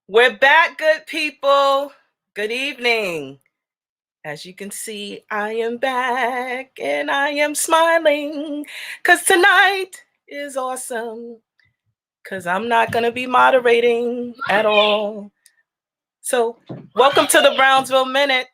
We're back, good people. Good evening. As you can see, I am back and I am smiling because tonight is awesome because I'm not going to be moderating at all. So, welcome to the Brownsville Minute.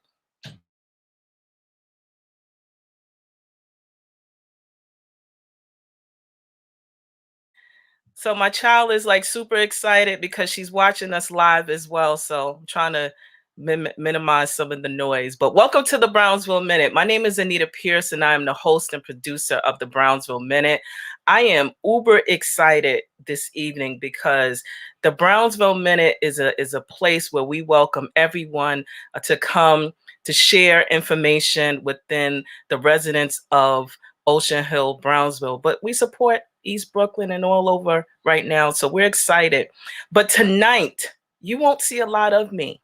So my child is like super excited because she's watching us live as well. So I'm trying to minimize some of the noise. But welcome to the Brownsville Minute. My name is Anita Pierce and I am the host and producer of the Brownsville Minute. I am uber excited this evening because the Brownsville Minute is a place where we welcome everyone to come to share information within the residents of Ocean-Hill Brownsville. But we support East Brooklyn and all over right now. So we're excited. But tonight, you won't see a lot of me.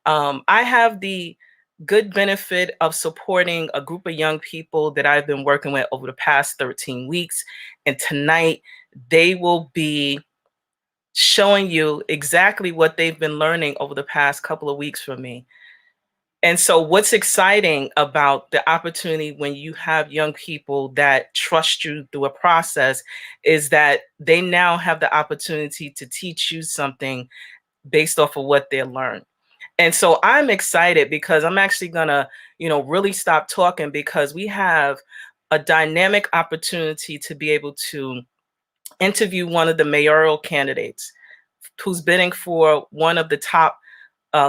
I have the good benefit of supporting a group of young people that I've been working with over the past 13 weeks. And tonight, they will be showing you exactly what they've been learning over the past couple of weeks from me. And so what's exciting about the opportunity when you have young people that trust you through a process is that they now have the opportunity to teach you something based off of what they learned. And so I'm excited because I'm actually gonna, really stop talking because we have a dynamic opportunity to be able to interview one of the mayoral candidates who's bidding for one of the top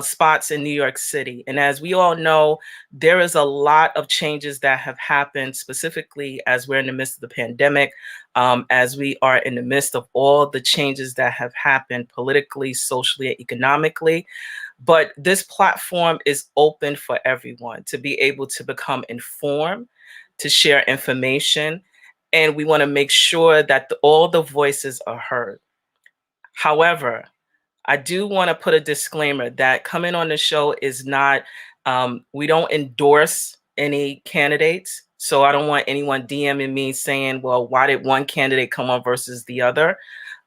spots in New York City. And as we all know, there is a lot of changes that have happened, specifically as we're in the midst of the pandemic, as we are in the midst of all the changes that have happened politically, socially, and economically. But this platform is open for everyone to be able to become informed, to share information, and we want to make sure that all the voices are heard. However, I do want to put a disclaimer that coming on the show is not, we don't endorse any candidates. So I don't want anyone DMing me saying, well, why did one candidate come on versus the other?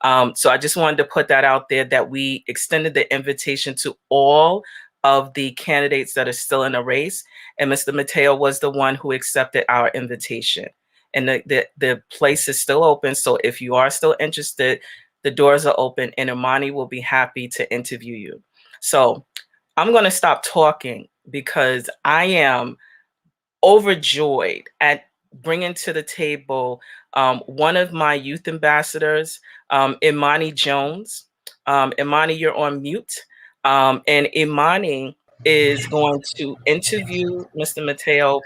So I just wanted to put that out there that we extended the invitation to all of the candidates that are still in the race. And Mr. Mateo was the one who accepted our invitation. And the place is still open. So if you are still interested, the doors are open and Imani will be happy to interview you. So I'm going to stop talking because I am overjoyed at bringing to the table one of my youth ambassadors, Imani Jones. Imani, you're on mute. And Imani is going to interview Mr. Mateo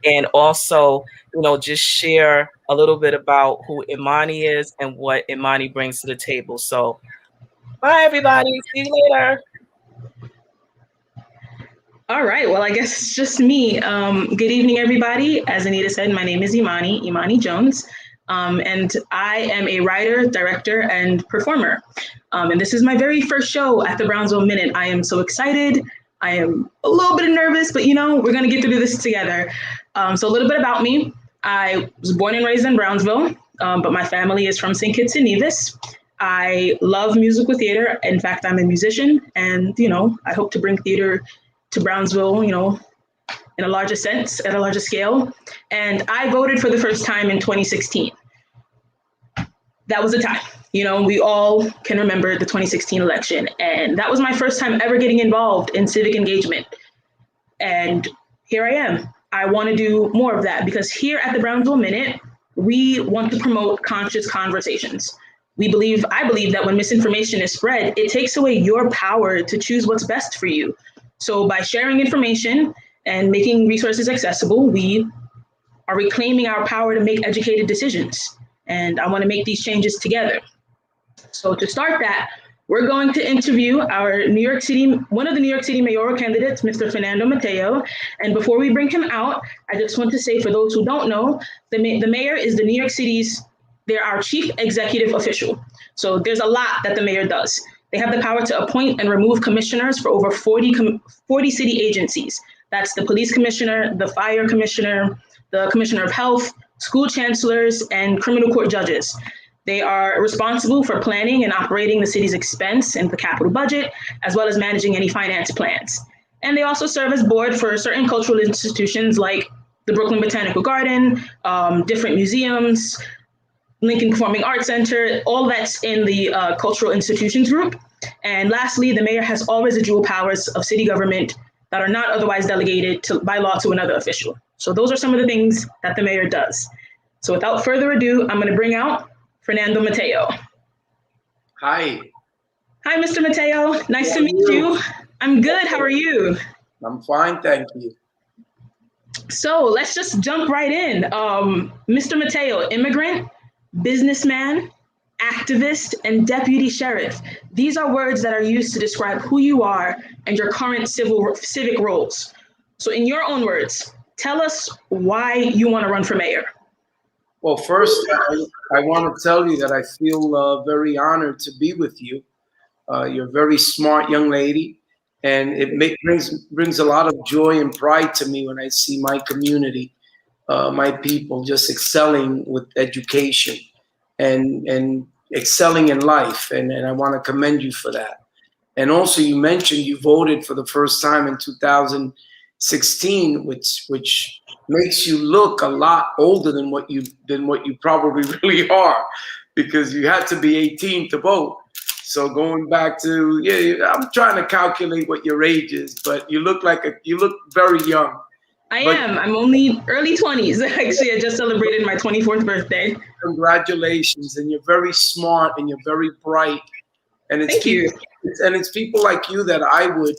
and also, just share a little bit about who Imani is and what Imani brings to the table. So bye, everybody. See you later. All right. Well, I guess it's just me. Good evening, everybody. As Anita said, my name is Imani Jones. And I am a writer, director, and performer. And this is my very first show at the Brownsville Minute. I am so excited. I am a little bit nervous, but we're going to get through this together. So a little bit about me. I was born and raised in Brownsville, but my family is from St. Kitts and Nevis. I love musical theater. In fact, I'm a musician, and I hope to bring theater to Brownsville, in a larger sense, at a larger scale. And I voted for the first time in 2016. That was the time. We all can remember the 2016 election. And that was my first time ever getting involved in civic engagement. And here I am. I want to do more of that because here at the Brownsville Minute, we want to promote conscious conversations. I believe that when misinformation is spread, it takes away your power to choose what's best for you. So by sharing information and making resources accessible, we are reclaiming our power to make educated decisions. And I want to make these changes together. So to start that, we're going to interview one of the New York City mayoral candidates, Mr. Fernando Mateo. And before we bring him out, I just want to say, for those who don't know, the mayor is they're our chief executive official. So there's a lot that the mayor does. They have the power to appoint and remove commissioners for over 40 city agencies. That's the police commissioner, the fire commissioner, the commissioner of health, school chancellors, and criminal court judges. They are responsible for planning and operating the city's expense and the capital budget, as well as managing any finance plans. And they also serve as board for certain cultural institutions like the Brooklyn Botanical Garden, different museums, Lincoln Performing Arts Center, all that's in the cultural institutions group. And lastly, the mayor has all residual powers of city government that are not otherwise delegated by law to another official. So those are some of the things that the mayor does. So without further ado, I'm going to bring out Fernando Mateo. Hi. Hi, Mr. Mateo. Nice to meet you. I'm good. How are you? I'm fine, thank you. So let's just jump right in. Mr. Mateo, immigrant, businessman, activist, and deputy sheriff. These are words that are used to describe who you are and your current civic roles. So in your own words, tell us why you want to run for mayor. Well, first, I want to tell you that I feel very honored to be with you. You're a very smart young lady, and it brings a lot of joy and pride to me when I see my community, my people just excelling with education and excelling in life, and I want to commend you for that. And also, you mentioned you voted for the first time in 2016, which makes you look a lot older than what you probably really are, because you had to be 18 to vote. So going back to, I'm trying to calculate what your age is, but you look very young. I'm only early 20s. Actually, I just celebrated my 24th birthday. Congratulations, and you're very smart and you're very bright. And it's it's people like you that I would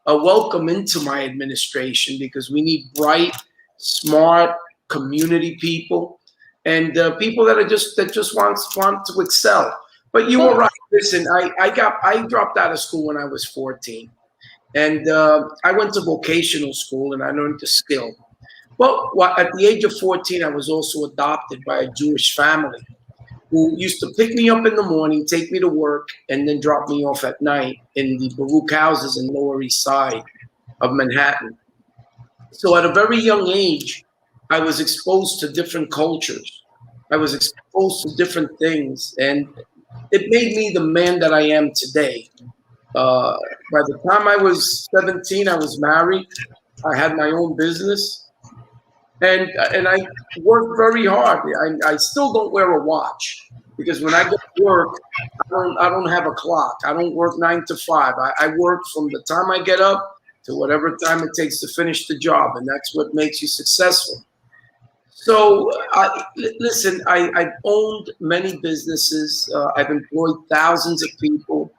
welcome into my administration, because we need bright, smart community people, and people that just want to excel. But you were right. Listen, I dropped out of school when I was 14, and I went to vocational school and I learned a skill. Well, at the age of 14, I was also adopted by a Jewish family who used to pick me up in the morning, take me to work, and then drop me off at night in the Baruch houses in Lower East Side of Manhattan. So at a very young age, I was exposed to different cultures. I was exposed to different things, and it made me the man that I am today. By the time I was 17, I was married. I had my own business, and I worked very hard. I still don't wear a watch, because when I go to work, I don't have a clock. I don't work 9 to 5. I work from the time I get up to whatever time it takes to finish the job, and that's what makes you successful. So, listen, I've owned many businesses. I've employed thousands of people.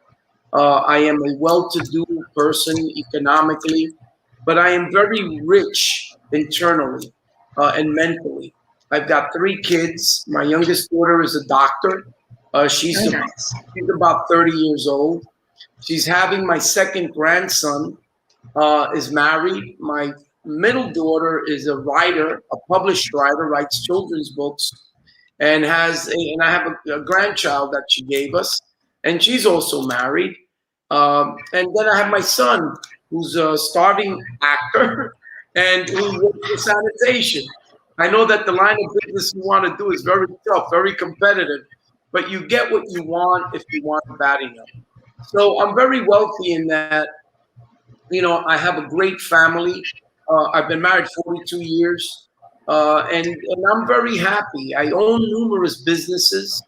I am a well-to-do person economically, but I am very rich internally and mentally. I've got 3 kids. My youngest daughter is a doctor. She's about 30 years old. She's having my second grandson, is married. My middle daughter is a writer, a published writer, writes children's books, and I have a grandchild that she gave us, and she's also married. And then I have my son, who's a starving actor and who works for sanitation. I know that the line of business you want to do is very tough, very competitive, but you get what you want if you want bad enough. So I'm very wealthy in that, I have a great family. I've been married 42 years, and I'm very happy. I own numerous businesses.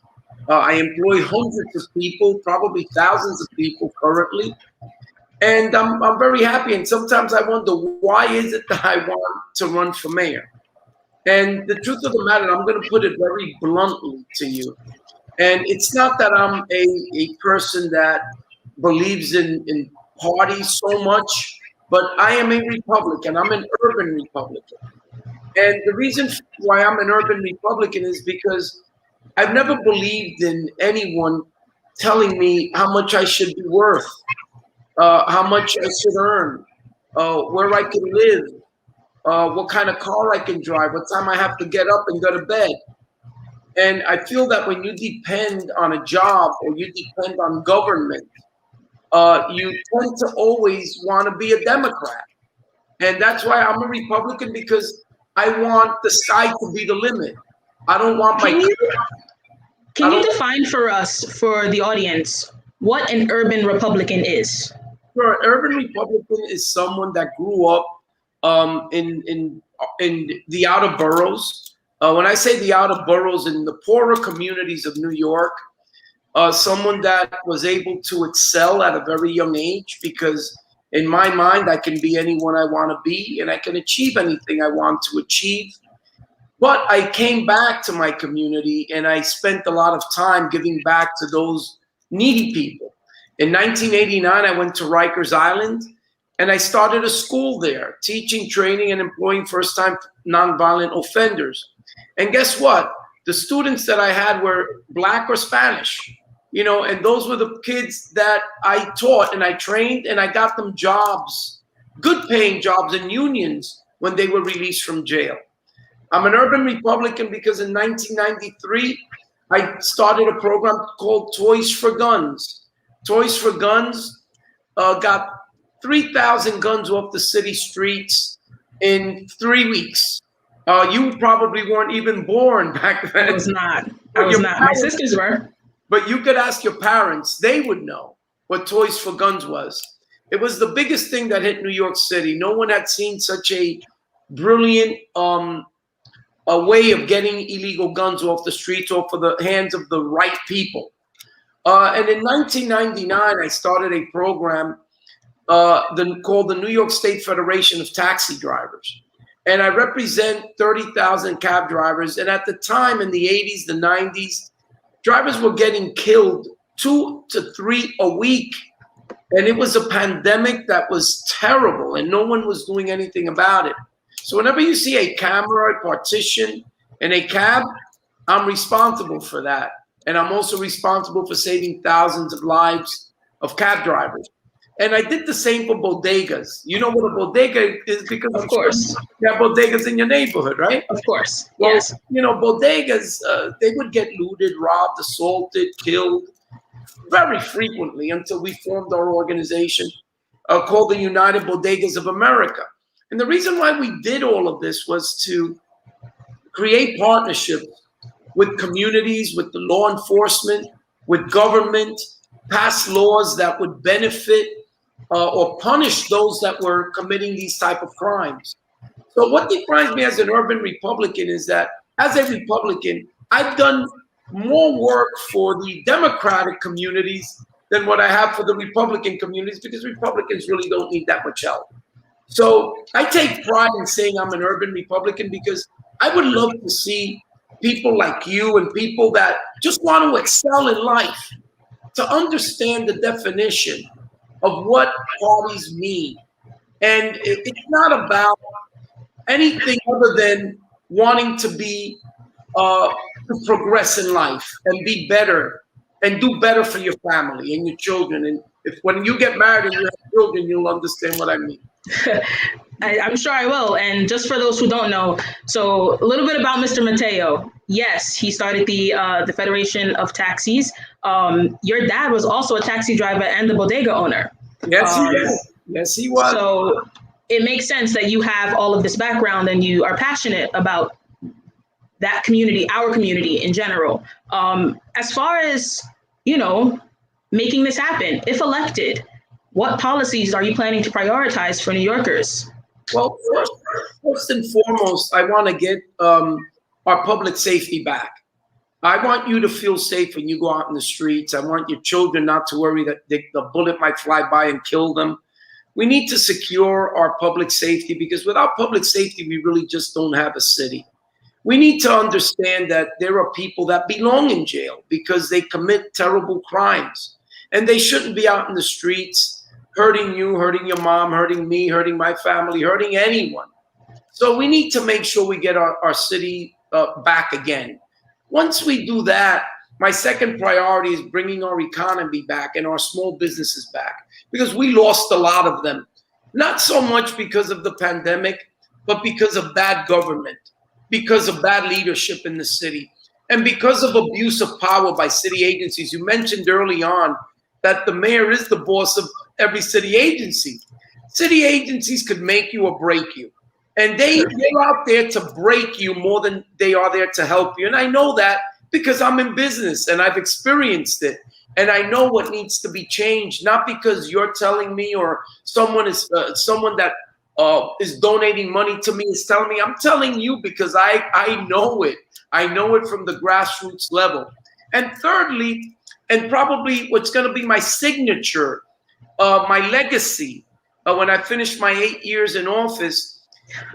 I employ hundreds of people, probably thousands of people currently. And I'm very happy. And sometimes I wonder, why is it that I want to run for mayor? And the truth of the matter, I'm going to put it very bluntly to you. And it's not that I'm a person that believes in parties so much, but I am a Republican. I'm an urban Republican. And the reason why I'm an urban Republican is because I've never believed in anyone telling me how much I should be worth, how much I should earn, where I can live, what kind of car I can drive, what time I have to get up and go to bed. And I feel that when you depend on a job or you depend on government, you tend to always want to be a Democrat. And that's why I'm a Republican, because I want the sky to be the limit. I don't want my Can you define for us, for the audience, what an urban Republican is? Sure, an urban Republican is someone that grew up in the outer boroughs. When I say the outer boroughs, in the poorer communities of New York, someone that was able to excel at a very young age, because in my mind, I can be anyone I want to be and I can achieve anything I want to achieve. But I came back to my community and I spent a lot of time giving back to those needy people. In 1989, I went to Rikers Island and I started a school there, teaching, training, and employing first-time nonviolent offenders. And guess what? The students that I had were Black or Spanish, and those were the kids that I taught and I trained, and I got them jobs, good paying jobs in unions when they were released from jail. I'm an urban Republican because in 1993, I started a program called Toys for Guns. Toys for Guns got 3,000 guns off the city streets in 3 weeks. You probably weren't even born back then. I was not. My sisters were. But you could ask your parents. They would know what Toys for Guns was. It was the biggest thing that hit New York City. No one had seen such a brilliant a way of getting illegal guns off the streets, off of the hands of the right people. And in 1999, I started a program called the New York State Federation of Taxi Drivers. And I represent 30,000 cab drivers. And at the time, in the 80s, the 90s, drivers were getting killed 2 to 3 a week. And it was a pandemic that was terrible, and no one was doing anything about it. So whenever you see a camera, a partition, and a cab, I'm responsible for that. And I'm also responsible for saving thousands of lives of cab drivers. And I did the same for bodegas. You know what a bodega is, because of course you have bodegas in your neighborhood, right? Of course, well, yes. Bodegas, they would get looted, robbed, assaulted, killed very frequently until we formed our organization called the United Bodegas of America. And the reason why we did all of this was to create partnerships with communities, with the law enforcement, with government, pass laws that would benefit or punish those that were committing these type of crimes. So what defines me as an urban Republican is that as a Republican, I've done more work for the Democratic communities than what I have for the Republican communities, because Republicans really don't need that much help. So I take pride in saying I'm an urban Republican, because I would love to see people like you and people that just want to excel in life to understand the definition of what parties mean. And it's not about anything other than wanting to be to progress in life and be better and do better for your family and your children. And when you get married and you have children, you'll understand what I mean. I'm sure I will. And just for those who don't know, so a little bit about Mr. Mateo. Yes, he started the Federation of Taxis. Your dad was also a taxi driver and the bodega owner. Yes, he was. Yes, he was. So it makes sense that you have all of this background and you are passionate about that community, our community in general. As far as, making this happen, if elected, what policies are you planning to prioritize for New Yorkers? Well, first and foremost, I want to get our public safety back. I want you to feel safe when you go out in the streets. I want your children not to worry that the bullet might fly by and kill them. We need to secure our public safety, because without public safety, we really just don't have a city. We need to understand that there are people that belong in jail because they commit terrible crimes, and they shouldn't be out in the streets hurting you, hurting your mom, hurting me, hurting my family, hurting anyone. So we need to make sure we get our city back again. Once we do that, my second priority is bringing our economy back and our small businesses back, because we lost a lot of them, not so much because of the pandemic, but because of bad government, because of bad leadership in the city, and because of abuse of power by city agencies. You mentioned early on that the mayor is the boss of every city agency. City agencies could make you or break you. And they're out there to break you more than they are there to help you. And I know that because I'm in business and I've experienced it. And I know what needs to be changed, not because you're telling me or someone that is donating money to me is telling me. I'm telling you because I know it. I know it from the grassroots level. And thirdly, and probably what's going to be my signature, my legacy, when I finish my 8 years in office,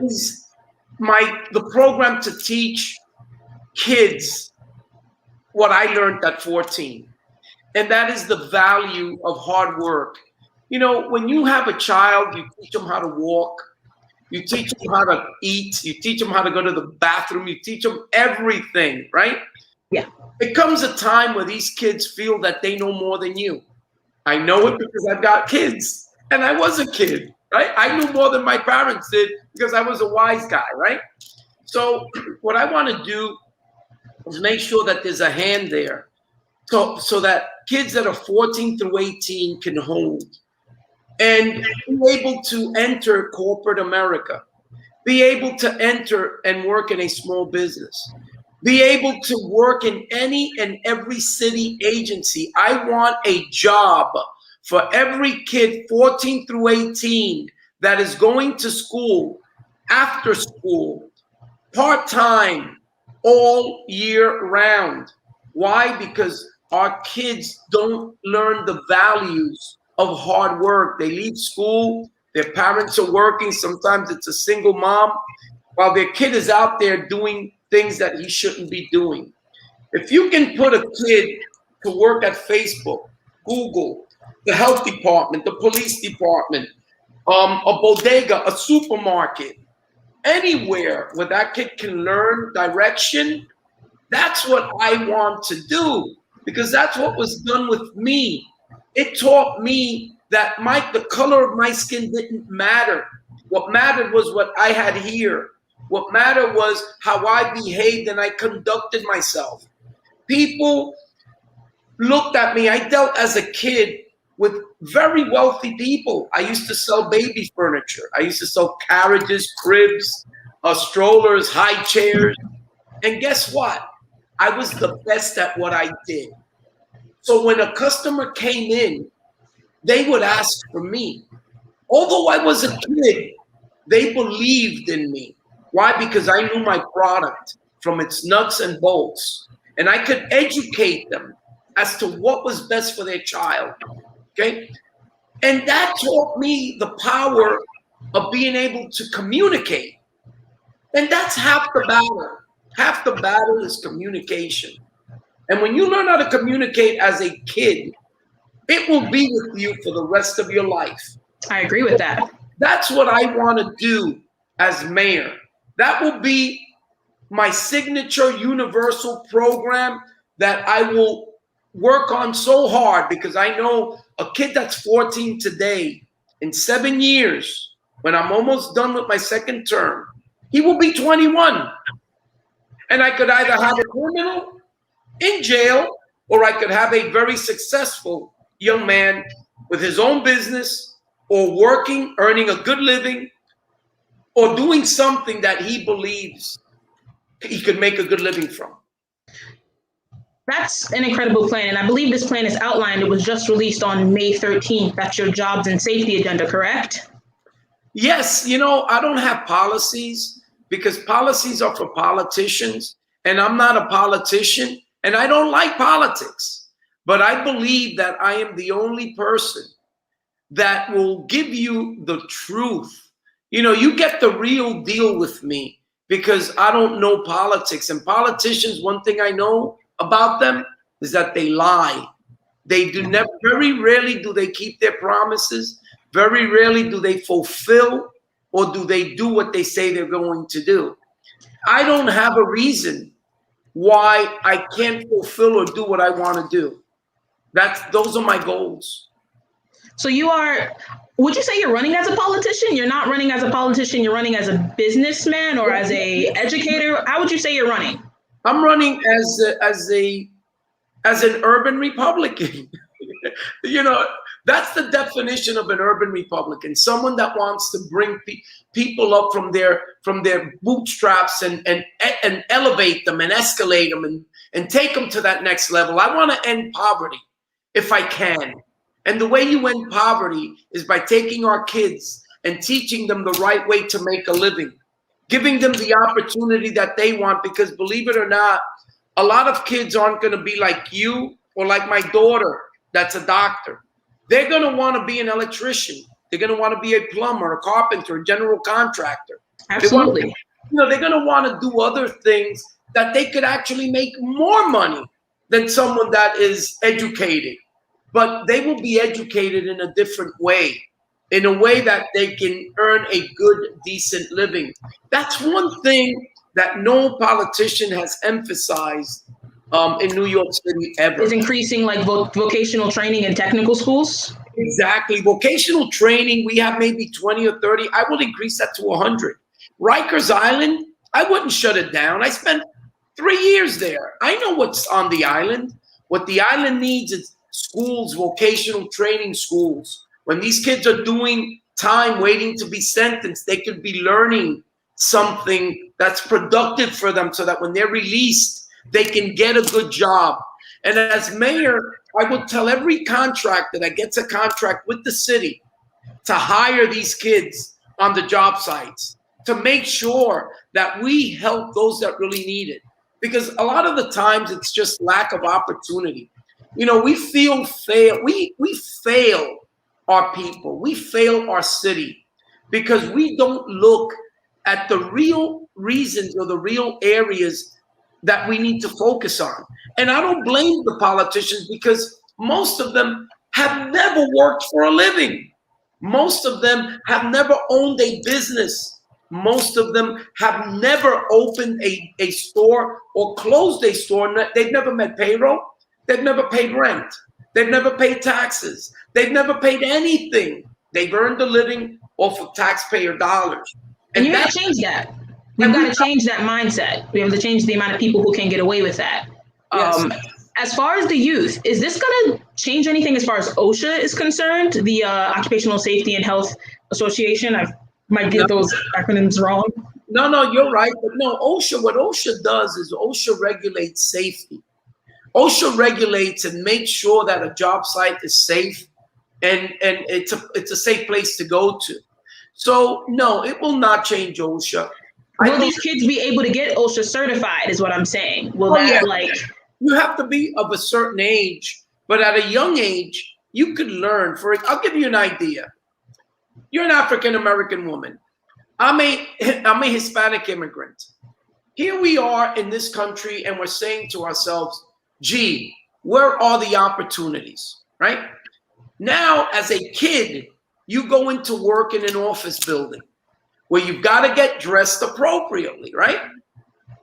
is the program to teach kids what I learned at 14. And that is the value of hard work. You know, when you have a child, you teach them how to walk, you teach them how to eat, you teach them how to go to the bathroom, you teach them everything, right? Yeah. It comes a time where these kids feel that they know more than you. I know it because I've got kids, and I was a kid, right? I knew more than my parents did because I was a wise guy, right? So what I want to do is make sure that there's a hand there. So that kids that are 14 through 18 can hold and be able to enter corporate America, be able to enter and work in a small business, be able to work in any and every city agency. I want a job for every kid 14 through 18 that is going to school, after school, part-time, all year round. Why? Because our kids don't learn the values of hard work. They leave school, their parents are working, sometimes it's a single mom, while their kid is out there doing things that he shouldn't be doing. If you can put a kid to work at Facebook, Google, the health department, the police department, a bodega, a supermarket, anywhere where that kid can learn direction, that's what I want to do. Because that's what was done with me. It taught me that the color of my skin didn't matter. What mattered was what I had here. What mattered was how I behaved and I conducted myself. People looked at me. I dealt as a kid with very wealthy people. I used to sell baby furniture. I used to sell carriages, cribs, strollers, high chairs. And guess what? I was the best at what I did. So when a customer came in, they would ask for me. Although I was a kid, they believed in me. Why? Because I knew my product from its nuts and bolts. And I could educate them as to what was best for their child. Okay? And that taught me the power of being able to communicate. And that's half the battle. Half the battle is communication. And when you learn how to communicate as a kid, it will be with you for the rest of your life. I agree with that. That's what I want to do as mayor. That will be my signature universal program that I will work on so hard, because I know a kid that's 14 today, in 7 years, when I'm almost done with my second term, he will be 21. And I could either have a criminal in jail, or I could have a very successful young man with his own business, or working, earning a good living, or doing something that he believes he could make a good living from. That's an incredible plan. And I believe this plan is outlined. It was just released on May 13th. That's your jobs and safety agenda, correct? Yes. You know, I don't have policies because policies are for politicians, and I'm not a politician, and I don't like politics. But I believe that I am the only person that will give you the truth. You know, you get the real deal with me because I don't know politics. And politicians, one thing I know about them is that they lie. They do never, very rarely do they keep their promises. Very rarely do they fulfill, or do they do what they say they're going to do. I don't have a reason why I can't fulfill or do what I want to do. Those are my goals. So would you say you're running as a politician? You're not running as a politician, you're running as a businessman or as a educator? How would you say you're running? I'm running as an urban Republican. You know, that's the definition of an urban Republican. Someone that wants to bring people up from their bootstraps and elevate them and escalate them and take them to that next level. I want to end poverty if I can. And the way you end poverty is by taking our kids and teaching them the right way to make a living, giving them the opportunity that they want, because believe it or not, a lot of kids aren't going to be like you or like my daughter that's a doctor. They're going to want to be an electrician. They're going to want to be a plumber, a carpenter, a general contractor. Absolutely. They're going to want to do other things that they could actually make more money than someone that is educated. But they will be educated in a different way, in a way that they can earn a good, decent living. That's one thing that no politician has emphasized in New York City ever. Is increasing like vocational training in technical schools? Exactly. Vocational training, we have maybe 20 or 30. I would increase that to 100. Rikers Island, I wouldn't shut it down. I spent 3 years there. I know what's on the island. What the island needs is schools, vocational training schools. When these kids are doing time waiting to be sentenced, they could be learning something that's productive for them so that when they're released, they can get a good job. And as mayor, I would tell every contractor that gets a contract with the city to hire these kids on the job sites, to make sure that we help those that really need it. Because a lot of the times it's just lack of opportunity. You know, we fail our people, we fail our city because we don't look at the real reasons or the real areas that we need to focus on. And I don't blame the politicians because most of them have never worked for a living. Most of them have never owned a business. Most of them have never opened a store or closed a store. They've never met payroll. They've never paid rent. They've never paid taxes. They've never paid anything. They've earned a living off of taxpayer dollars. And you got to change that. We've got to change that mindset. We have to change the amount of people who can get away with that. Yes. As far as the youth, is this going to change anything as far as OSHA is concerned, the Occupational Safety and Health Association? I might get those acronyms wrong. No, you're right. But no, OSHA, what OSHA does is OSHA regulates safety. OSHA regulates and makes sure that a job site is safe and it's a safe place to go to. So no, it will not change OSHA. Will these kids be able to get OSHA certified is what I'm saying? Will you have to be of a certain age, but at a young age, you could learn. I'll give you an idea. You're an African-American woman. I'm a Hispanic immigrant. Here we are in this country and we're saying to ourselves, gee, where are the opportunities, right? Now, as a kid, you go into work in an office building where you've got to get dressed appropriately, right?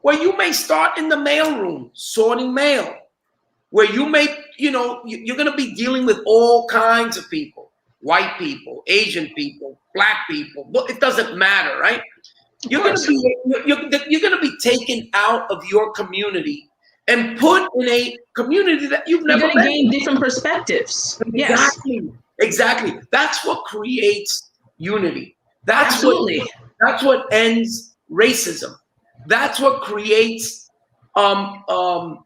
Where you may start in the mailroom, sorting mail, where you may, you're going to be dealing with all kinds of people, white people, Asian people, black people, but it doesn't matter, right? You're going to be taken out of your community and put in a community that you've never been. You're going to gain different perspectives. Exactly. That's what creates unity. That's what ends racism. That's what creates bonds.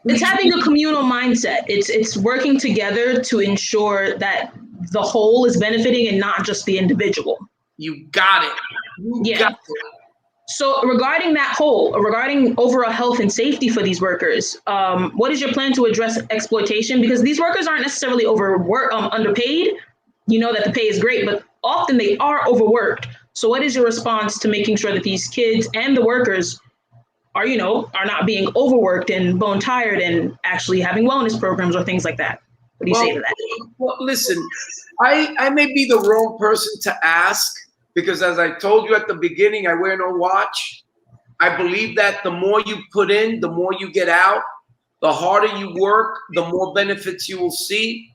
It's having a communal mindset. It's working together to ensure that the whole is benefiting and not just the individual. You got it. You got it. So regarding that whole, regarding overall health and safety for these workers, what is your plan to address exploitation? Because these workers aren't necessarily underpaid. You know that the pay is great, but often they are overworked. So what is your response to making sure that these kids and the workers are not being overworked and bone tired and actually having wellness programs or things like that? What do you say to that? Well, listen, I may be the wrong person to ask because as I told you at the beginning, I wear no watch. I believe that the more you put in, the more you get out. The harder you work, the more benefits you will see.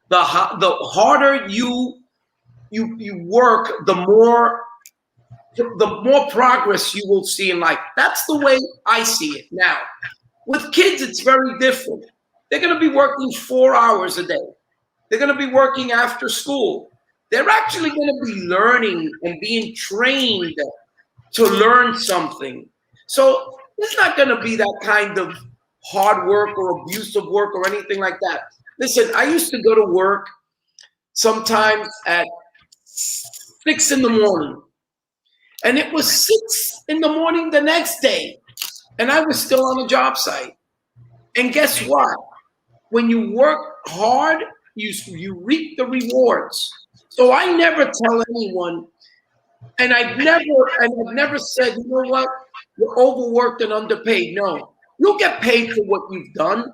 The harder you work, the more progress you will see in life. That's the way I see it. Now, with kids, it's very different. They're going to be working 4 hours a day. They're going to be working after school. They're actually going to be learning and being trained to learn something. So There's not going to be that kind of hard work or abusive work or anything like that. Listen, I used to go to work sometimes at 6 in the morning, and it was 6 in the morning the next day, and I was still on the job site. And guess what? When you work hard, you reap the rewards. So I never tell anyone, and I've never said, you know what, you're overworked and underpaid. No, you'll get paid for what you've done,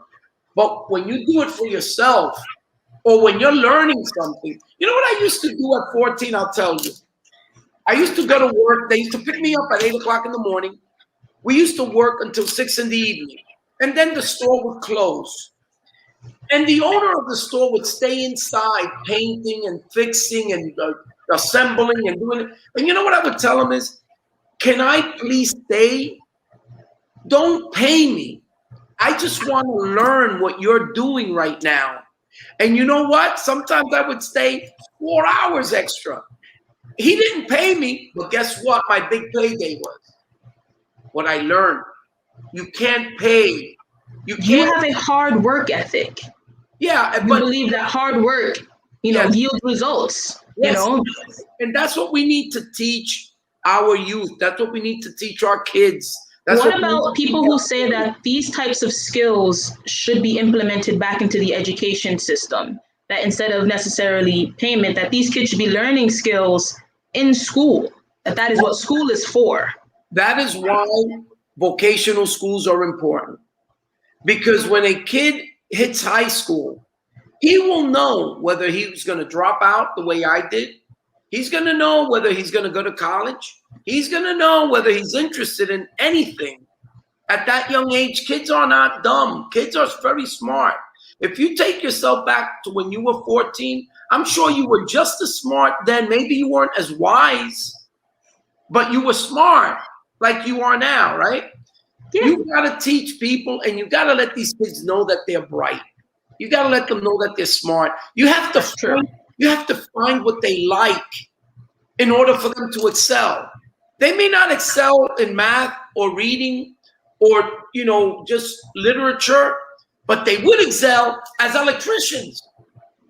but when you do it for yourself, or when you're learning something, you know what I used to do at 14? I'll tell you. I used to go to work. They used to pick me up at 8 o'clock in the morning. We used to work until 6 in the evening, and then the store would close. And the owner of the store would stay inside painting and fixing and assembling and doing it. And you know what I would tell him is, can I please stay? Don't pay me. I just want to learn what you're doing right now. And you know what? Sometimes I would stay 4 hours extra. He didn't pay me, but guess what? My big payday was what I learned. You can't pay. You have a hard work ethic. Yeah, but you believe that hard work, yields results. Yes. And that's what we need to teach our youth. That's what we need to teach our kids. What about people who say that these types of skills should be implemented back into the education system? That instead of necessarily payment, that these kids should be learning skills in school, that is what school is for. That is why vocational schools are important. Because when a kid hits high school, he will know whether he's going to drop out the way I did. He's going to know whether he's going to go to college. He's going to know whether he's interested in anything. At that young age, kids are not dumb. Kids are very smart. If you take yourself back to when you were 14, I'm sure you were just as smart then. Maybe you weren't as wise, but you were smart like you are now, right? Yeah. You got to teach people, and you got to let these kids know that they're bright. You got to let them know that they're smart. You have to find what they like in order for them to excel. They may not excel in math or reading or, just literature, but they would excel as electricians.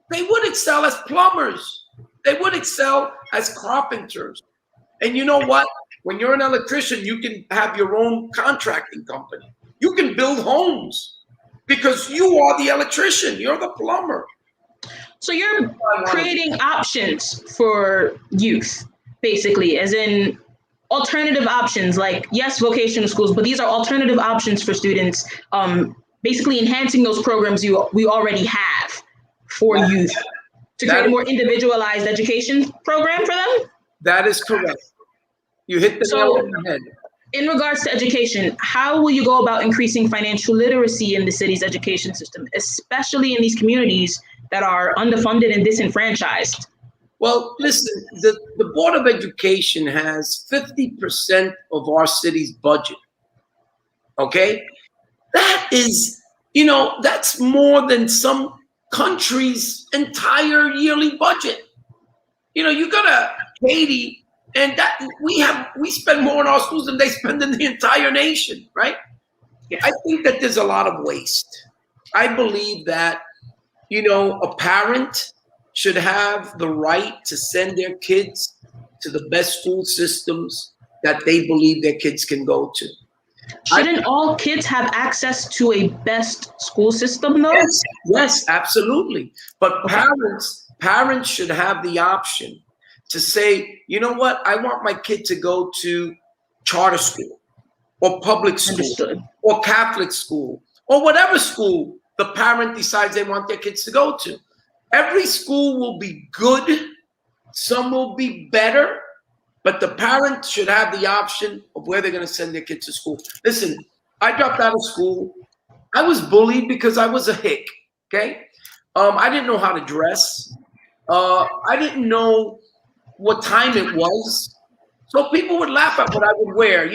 They would excel as plumbers. They would excel as carpenters. And you know what? When you're an electrician, you can have your own contracting company. You can build homes because you are the electrician. You're the plumber. So you're creating options for youth, basically, as in alternative options, like, yes, vocational schools, but these are alternative options for students, basically enhancing those programs we already have for youth to create a more individualized education program for them? That is correct. You hit the nail on the head. In regards to education, how will you go about increasing financial literacy in the city's education system, especially in these communities that are underfunded and disenfranchised? Well, listen, the Board of Education has 50% of our city's budget. Okay? That is, that's more than some country's entire yearly budget. You go to Haiti, and that we spend more in our schools than they spend in the entire nation, right? Yeah. I think that there's a lot of waste. I believe that, a parent should have the right to send their kids to the best school systems that they believe their kids can go to. Shouldn't all kids have access to a best school system, though? Yes, absolutely. But parents should have the option to say, you know what, I want my kid to go to charter school or public school or Catholic school or whatever school the parent decides they want their kids to go to. Every school will be good. Some will be better, but the parent should have the option of where they're going to send their kids to school. Listen, I dropped out of school. I was bullied because I was a hick, okay? I didn't know how to dress. I didn't know what time it was. So people would laugh at what I would wear.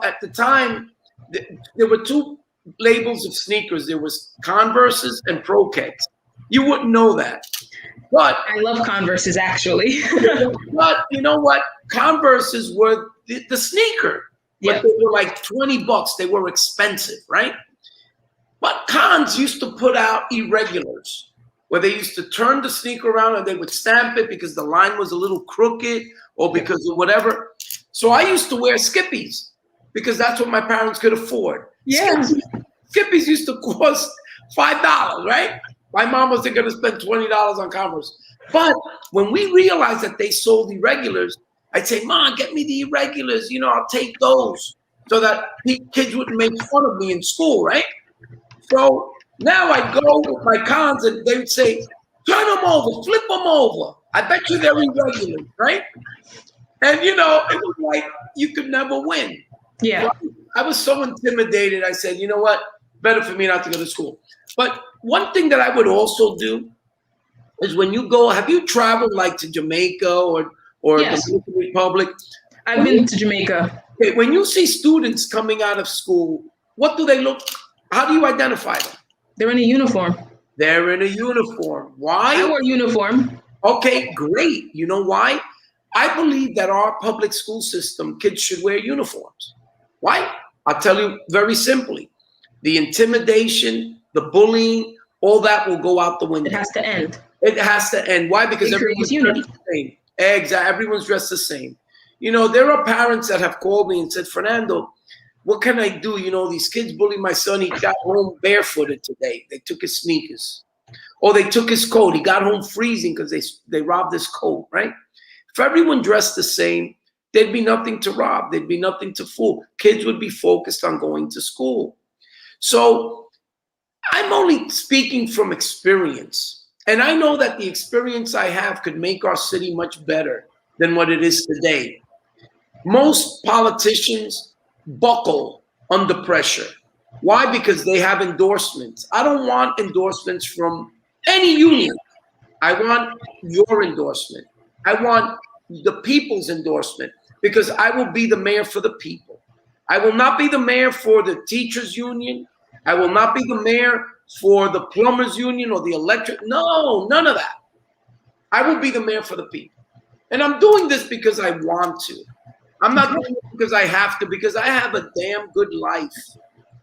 At the time, there were two labels of sneakers. There was Converses and Pro Keds. You wouldn't know that. But I love Converses, actually. But you know what? Converses were the sneaker. but they were like $20. They were expensive, right? But cons used to put out irregulars, where they used to turn the sneaker around and they would stamp it because the line was a little crooked or because of whatever. So I used to wear Skippies because that's what my parents could afford. Yeah. Skippies used to cost $5, right? My mom wasn't going to spend $20 on Converse. But when we realized that they sold irregulars, I'd say, Mom, get me the irregulars. You know, I'll take those so that kids wouldn't make fun of me in school, right? So now I go with my cons and they would say, turn them over, flip them over. I bet you they're irregular, right? And, you know, it was like you could never win. Yeah. So I was so intimidated. I said, you know what? Better for me not to go to school. But one thing that I would also do is when you go, have you traveled like to Jamaica or Yes. the Dominican Republic? I've been to Jamaica. Okay, when you see students coming out of school, what do they look? How do you identify them? They're in a uniform. They're in a uniform. Why? I wore uniform. Okay, great. You know why? I believe that our public school system, kids should wear uniforms. Why? I'll tell you very simply. The intimidation, the bullying, all that will go out the window. It has to end. It has to end. Why? Because everyone's dressed the same. Exactly. Everyone's dressed the same. You know, there are parents that have called me and said, Fernando, what can I do? You know, these kids bully my son. He got home barefooted today. They took his sneakers. Or they took his coat. He got home freezing because they robbed his coat, right? If everyone dressed the same, there'd be nothing to rob. There'd be nothing to fool. Kids would be focused on going to school. So I'm only speaking from experience. And I know that the experience I have could make our city much better than what it is today. Most politicians buckle under pressure. Why? Because they have endorsements. I don't want endorsements from any union. I want your endorsement. I want the people's endorsement because I will be the mayor for the people. I will not be the mayor for the teachers union. I will not be the mayor for the plumbers union or the electric. No, none of that. I will be the mayor for the people. And I'm doing this because I want to. I'm not doing it because I have to, because I have a damn good life.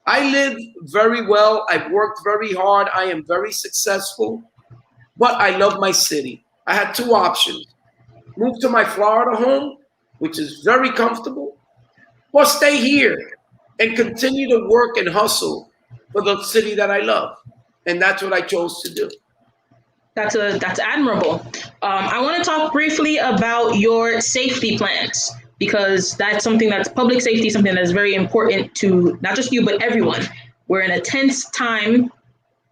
I live very well. I've worked very hard. I am very successful, but I love my city. I had two options. Move to my Florida home, which is very comfortable, or stay here and continue to work and hustle for the city that I love. And that's what I chose to do. That's admirable. I want to talk briefly about your safety plans, because that's something that's public safety, something that's very important to not just you, but everyone. We're in a tense time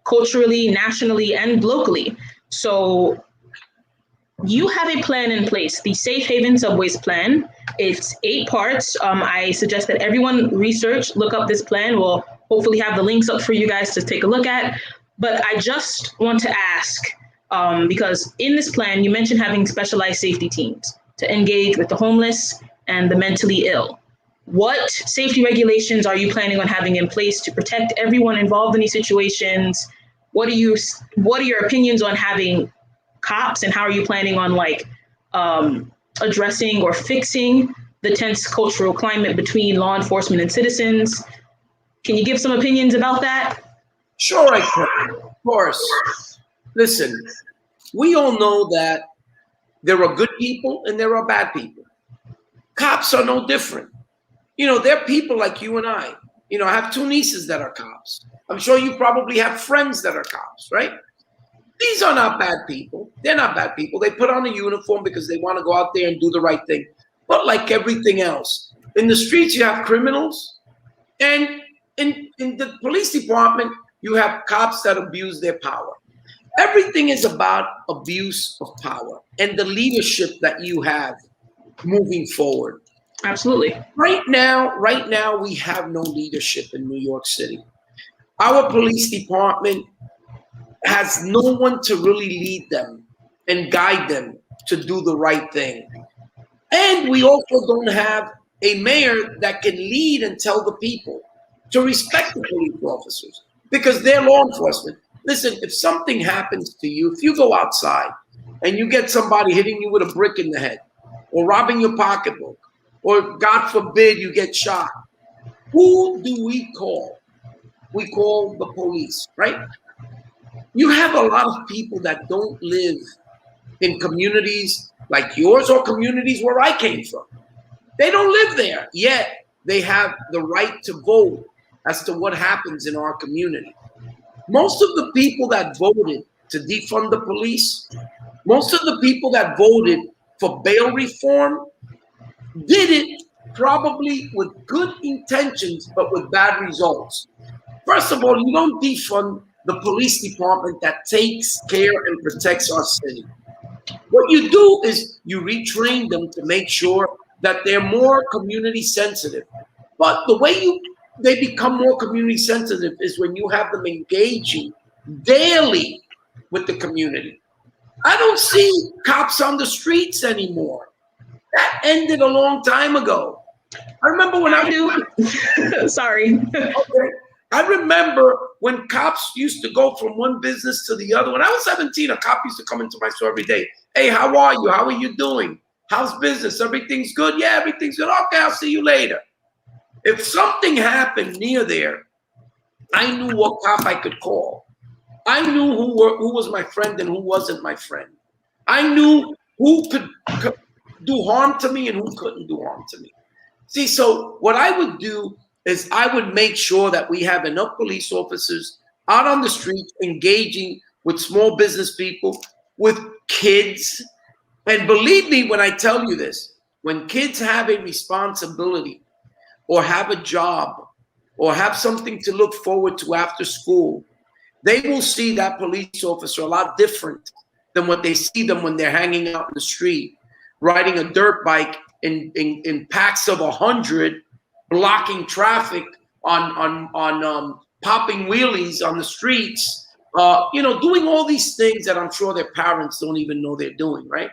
culturally, nationally, and locally. So you have a plan in place, the Safe Haven Subways Plan. It's 8 parts. I suggest that everyone look up this plan. We'll hopefully have the links up for you guys to take a look at. But I just want to ask, because in this plan, you mentioned having specialized safety teams to engage with the homeless and the mentally ill. What safety regulations are you planning on having in place to protect everyone involved in these situations? What are your opinions on having cops, and how are you planning on addressing or fixing the tense cultural climate between law enforcement and citizens? Can you give some opinions about that? Sure, I can. Of course. Listen, we all know that there are good people and there are bad people. Cops are no different. You know, they're people like you and I. You know, I have 2 nieces that are cops. I'm sure you probably have friends that are cops, right? These are not bad people. They're not bad people. They put on a uniform because they want to go out there and do the right thing. But like everything else, in the streets, you have criminals. And in the police department, you have cops that abuse their power. Everything is about abuse of power and the leadership that you have moving forward. Absolutely. Right now, we have no leadership in New York City. Our police department has no one to really lead them and guide them to do the right thing. And we also don't have a mayor that can lead and tell the people to respect the police officers because they're law enforcement. Listen, if something happens to you, if you go outside and you get somebody hitting you with a brick in the head or robbing your pocketbook or God forbid you get shot, who do we call? We call the police, right? You have a lot of people that don't live in communities like yours or communities where I came from. They don't live there, yet they have the right to vote as to what happens in our community. Most of the people that voted to defund the police, most of the people that voted for bail reform did it probably with good intentions, but with bad results. First of all, you don't defund the police department that takes care and protects our city. What you do is you retrain them to make sure that they're more community sensitive. But the way they become more community sensitive is when you have them engaging daily with the community. I don't see cops on the streets anymore. That ended a long time ago. I remember when I do. Sorry. Okay. I remember when cops used to go from one business to the other. When I was 17, a cop used to come into my store every day. Hey, how are you? How are you doing? How's business? Everything's good? Yeah, everything's good. Okay, I'll see you later. If something happened near there, I knew what cop I could call. I knew who was my friend and who wasn't my friend. I knew who could do harm to me and who couldn't do harm to me. See, so what I would do is I would make sure that we have enough police officers out on the streets engaging with small business people, with kids. And believe me when I tell you this, when kids have a responsibility or have a job or have something to look forward to after school, they will see that police officer a lot different than what they see them when they're hanging out in the street, riding a dirt bike in packs of 100, blocking traffic on popping wheelies on the streets, doing all these things that I'm sure their parents don't even know they're doing, right?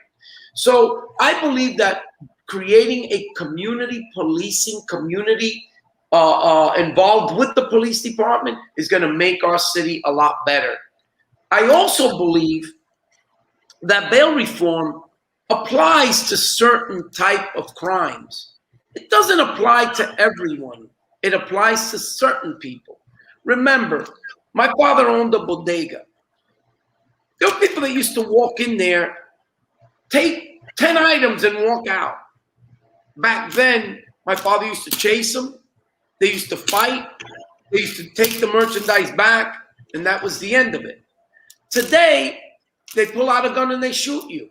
So I believe that creating a community policing, community involved with the police department is going to make our city a lot better. I also believe that bail reform applies to certain type of crimes. It doesn't apply to everyone. It applies to certain people. Remember, my father owned a bodega. There were people that used to walk in there, take 10 items and walk out. Back then, my father used to chase them. They used to fight. They used to take the merchandise back, and that was the end of it. Today, they pull out a gun and they shoot you.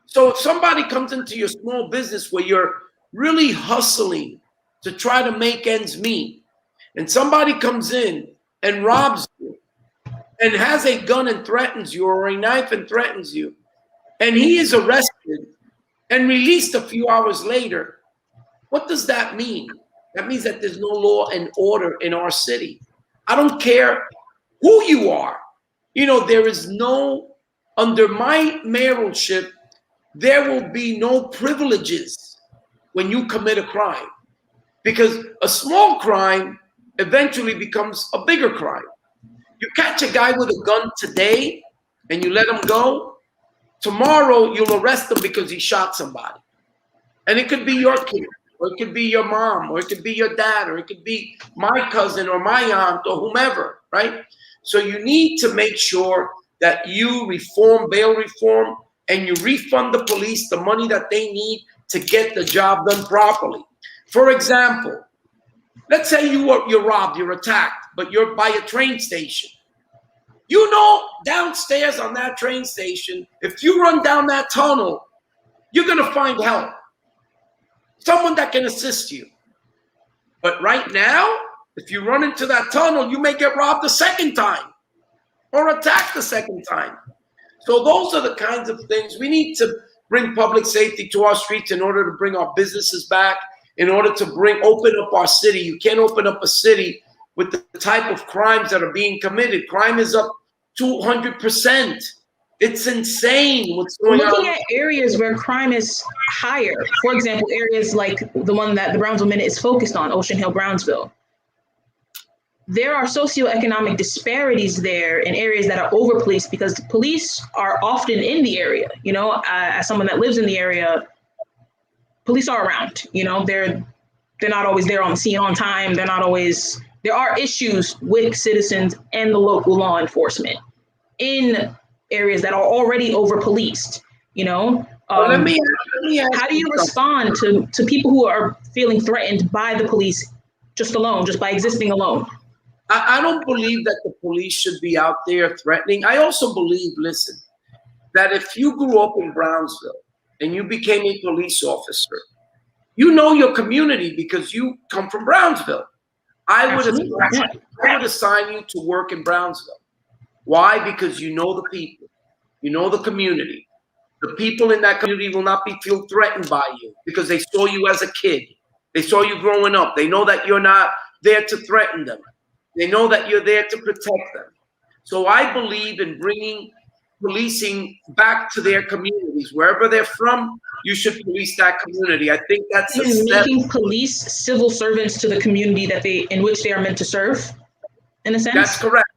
So if somebody comes into your small business where you're really hustling to try to make ends meet, and somebody comes in and robs you and has a gun and threatens you, or a knife and threatens you, and he is arrested and released a few hours later, what does that mean? That means that there's no law and order in our city. I don't care who you are. There is no, under my mayoralship, there will be no privileges when you commit a crime, because a small crime eventually becomes a bigger crime. You catch a guy with a gun today and you let him go, tomorrow you'll arrest him because he shot somebody. And it could be your kid, or it could be your mom, or it could be your dad, or it could be my cousin or my aunt or whomever, right? So you need to make sure that you reform bail reform and you refund the police the money that they need to get the job done properly. For example, let's say you're robbed, you're attacked, but you're by a train station. Downstairs on that train station, if you run down that tunnel, you're going to find help. Someone that can assist you. But right now, if you run into that tunnel, you may get robbed a second time or attacked the second time. So those are the kinds of things. We need to bring public safety to our streets in order to bring our businesses back, in order to open up our city. You can't open up a city with the type of crimes that are being committed. Crime is up 200%. It's insane what's going on. Looking at areas where crime is higher, for example, areas like the one that the Brownsville Minute is focused on, Ocean-Hill Brownsville. There are socioeconomic disparities there in areas that are over-policed because the police are often in the area. As someone that lives in the area, police are around. You know, they're not always there on the scene on time. They're not always. There are issues with citizens and the local law enforcement in areas that are already over policed. You know, Well, let me ask how do you something. respond to people who are feeling threatened by the police just by existing alone? I don't believe that the police should be out there threatening. I also believe, listen, that if you grew up in Brownsville and you became a police officer, you know your community because you come from Brownsville. I would assign you to work in Brownsville. Why? Because you know the people, you know the community. The people in that community will not feel threatened by you because they saw you as a kid. They saw you growing up. They know that you're not there to threaten them. They know that you're there to protect them. So I believe in bringing policing back to their communities. Wherever they're from, you should police that community. I think that's a step. Making police civil servants to the community in which they are meant to serve, in a sense? That's correct.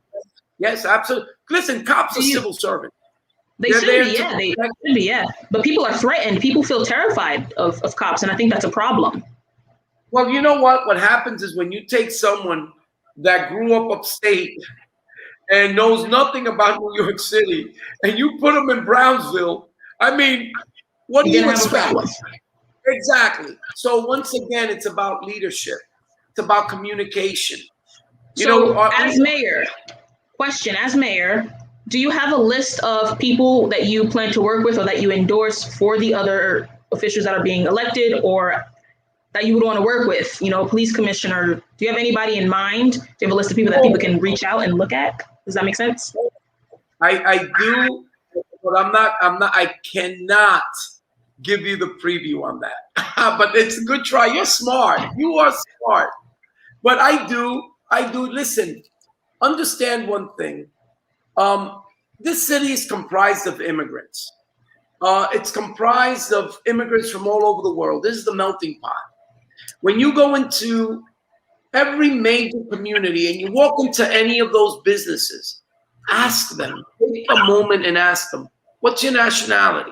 Yes, absolutely. Listen, cops are civil servants. They should be, yeah. But people are threatened. People feel terrified of cops, and I think that's a problem. Well, you know what? What happens is when you take someone that grew up upstate and knows nothing about New York City, and you put them in Brownsville, I mean, what do you expect? Exactly. So once again, it's about leadership. It's about communication. As mayor, do you have a list of people that you plan to work with or that you endorse for the other officials that are being elected or that you would want to work with? You know, police commissioner. Do you have anybody in mind? Do you have a list of people that people can reach out and look at? Does that make sense? I do, but I'm not. I cannot give you the preview on that. But it's a good try. You're smart. You are smart. But I do. Listen, understand one thing. This city is comprised of immigrants. It's comprised of immigrants from all over the world. This is the melting pot. When you go into every major community and you walk into any of those businesses, ask them, take a moment and ask them, what's your nationality?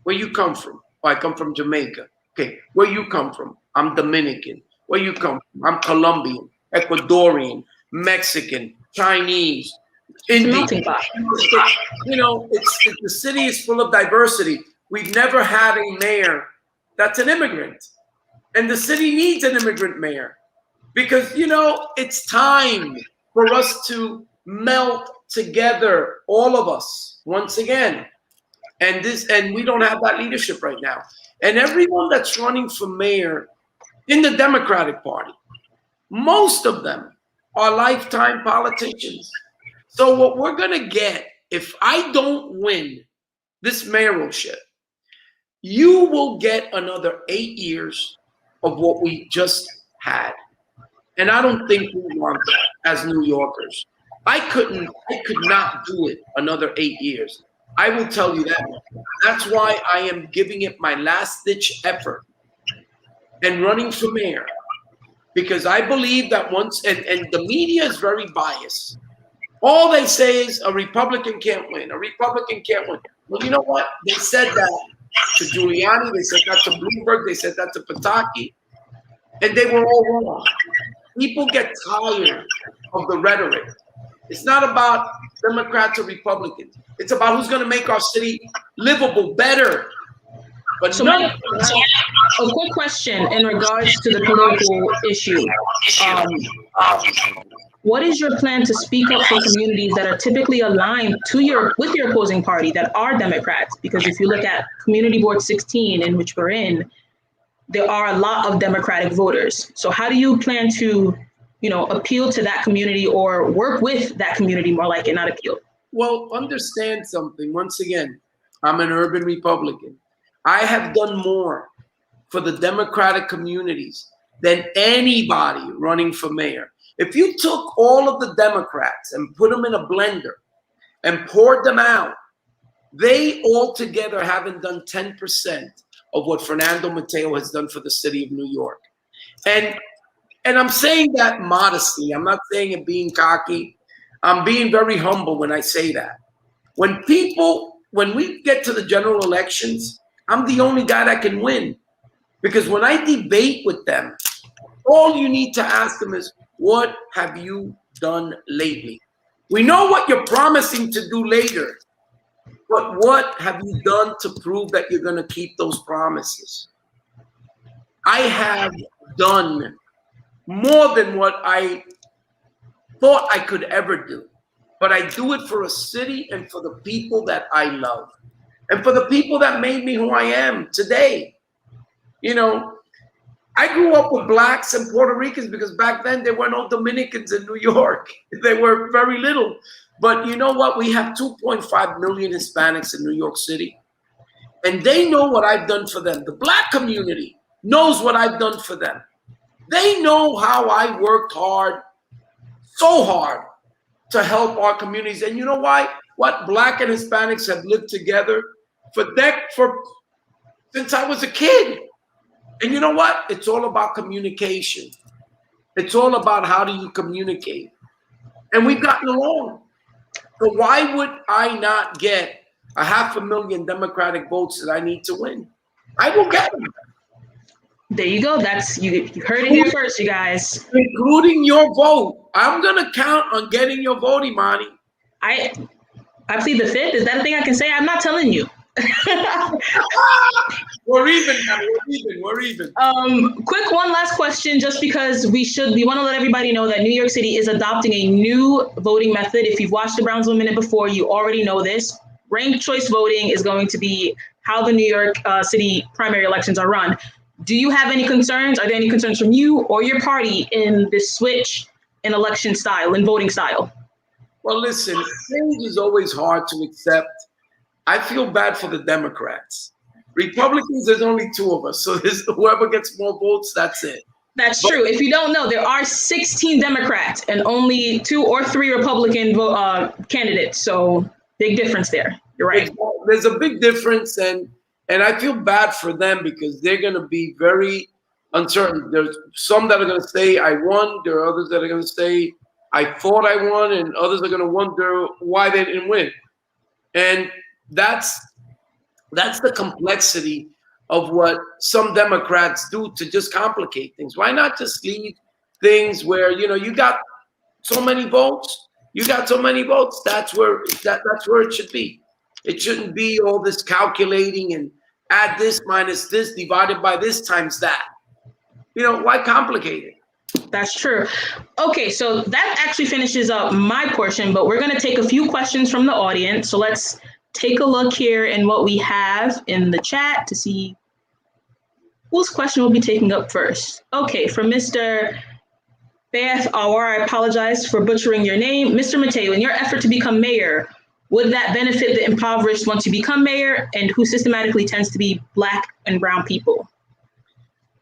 Where you come from? Oh, I come from Jamaica. Okay, where you come from? I'm Dominican. Where you come from? I'm Colombian, Ecuadorian, Mexican, Chinese, Indian. You know, the city is full of diversity. We've never had a mayor that's an immigrant. And the city needs an immigrant mayor because, you know, it's time for us to melt together, all of us, once again. And we don't have that leadership right now. And everyone that's running for mayor in the Democratic Party, most of them are lifetime politicians. So what we're going to get, if I don't win this mayoralship, you will get another 8 years of what we just had. And I don't think we want that as New Yorkers. I could not do it another 8 years. I will tell you that. That's why I am giving it my last ditch effort and running for mayor. Because I believe that once, and the media is very biased. All they say is a Republican can't win. A Republican can't win. Well, you know what? They said that to Giuliani. They said that to Bloomberg. They said that to Pataki. And they were all wrong. People get tired of the rhetoric. It's not about Democrats or Republicans. It's about who's going to make our city livable better. But so a quick question in regards to the political issue. What is your plan to speak up for communities that are typically aligned with your opposing party that are Democrats? Because if you look at Community Board 16, in which we're in, there are a lot of Democratic voters. So how do you plan to, appeal to that community or work with that community more like it, not appeal? Well, understand something. Once again, I'm an urban Republican. I have done more for the Democratic communities than anybody running for mayor. If you took all of the Democrats and put them in a blender and poured them out, they all together haven't done 10% of what Fernando Mateo has done for the city of New York. And I'm saying that modestly. I'm not saying it being cocky. I'm being very humble when I say that. When we get to the general elections, I'm the only guy that can win. Because when I debate with them, all you need to ask them is, what have you done lately? We know what you're promising to do later, but what have you done to prove that you're going to keep those promises? I have done more than what I thought I could ever do, but I do it for a city and for the people that I love and for the people that made me who I am today. You know, I grew up with blacks and Puerto Ricans because back then there were no Dominicans in New York. They were very little. But you know what? We have 2.5 million Hispanics in New York City, and they know what I've done for them. The black community knows what I've done for them. They know how I worked hard, so hard, to help our communities. And you know why? What black and Hispanics have lived together since I was a kid. And you know what? It's all about communication. It's all about how do you communicate. And we've gotten along. So why would I not get 500,000 Democratic votes that I need to win? I will get them. There you go. You heard it here first, you guys. Including your vote. I'm going to count on getting your vote, Imani. I plead the fifth. Is that a thing I can say? I'm not telling you. We're even now. We're even. Quick one last question, just because we want to let everybody know that New York City is adopting a new voting method. If you've watched the Brownsville Minute before, you already know this. Ranked choice voting is going to be how the New York City primary elections are run. Do you have any concerns? Are there any concerns from you or your party in this switch in election style, in voting style? Well, listen, change is always hard to accept. I feel bad for the Democrats. Republicans, there's only two of us. So whoever gets more votes, that's it. That's true. If you don't know, there are 16 Democrats and only 2 or 3 Republican candidates. So big difference there. You're right. There's a big difference. And I feel bad for them because they're going to be very uncertain. There's some that are going to say, I won. There are others that are going to say, I thought I won. And others are going to wonder why they didn't win. And that's the complexity of what some Democrats do to just complicate things. Why not just leave things where, you got so many votes, that's where it should be. It shouldn't be all this calculating and add this minus this divided by this times that. Why complicate it? That's true. Okay, so that actually finishes up my portion, but we're going to take a few questions from the audience. So let's take a look here in what we have in the chat to see whose question we'll be taking up first. Okay, from Mr. Beth Awar, I apologize for butchering your name. Mr. Mateo, in your effort to become mayor, would that benefit the impoverished once you become mayor, and who systematically tends to be Black and brown people?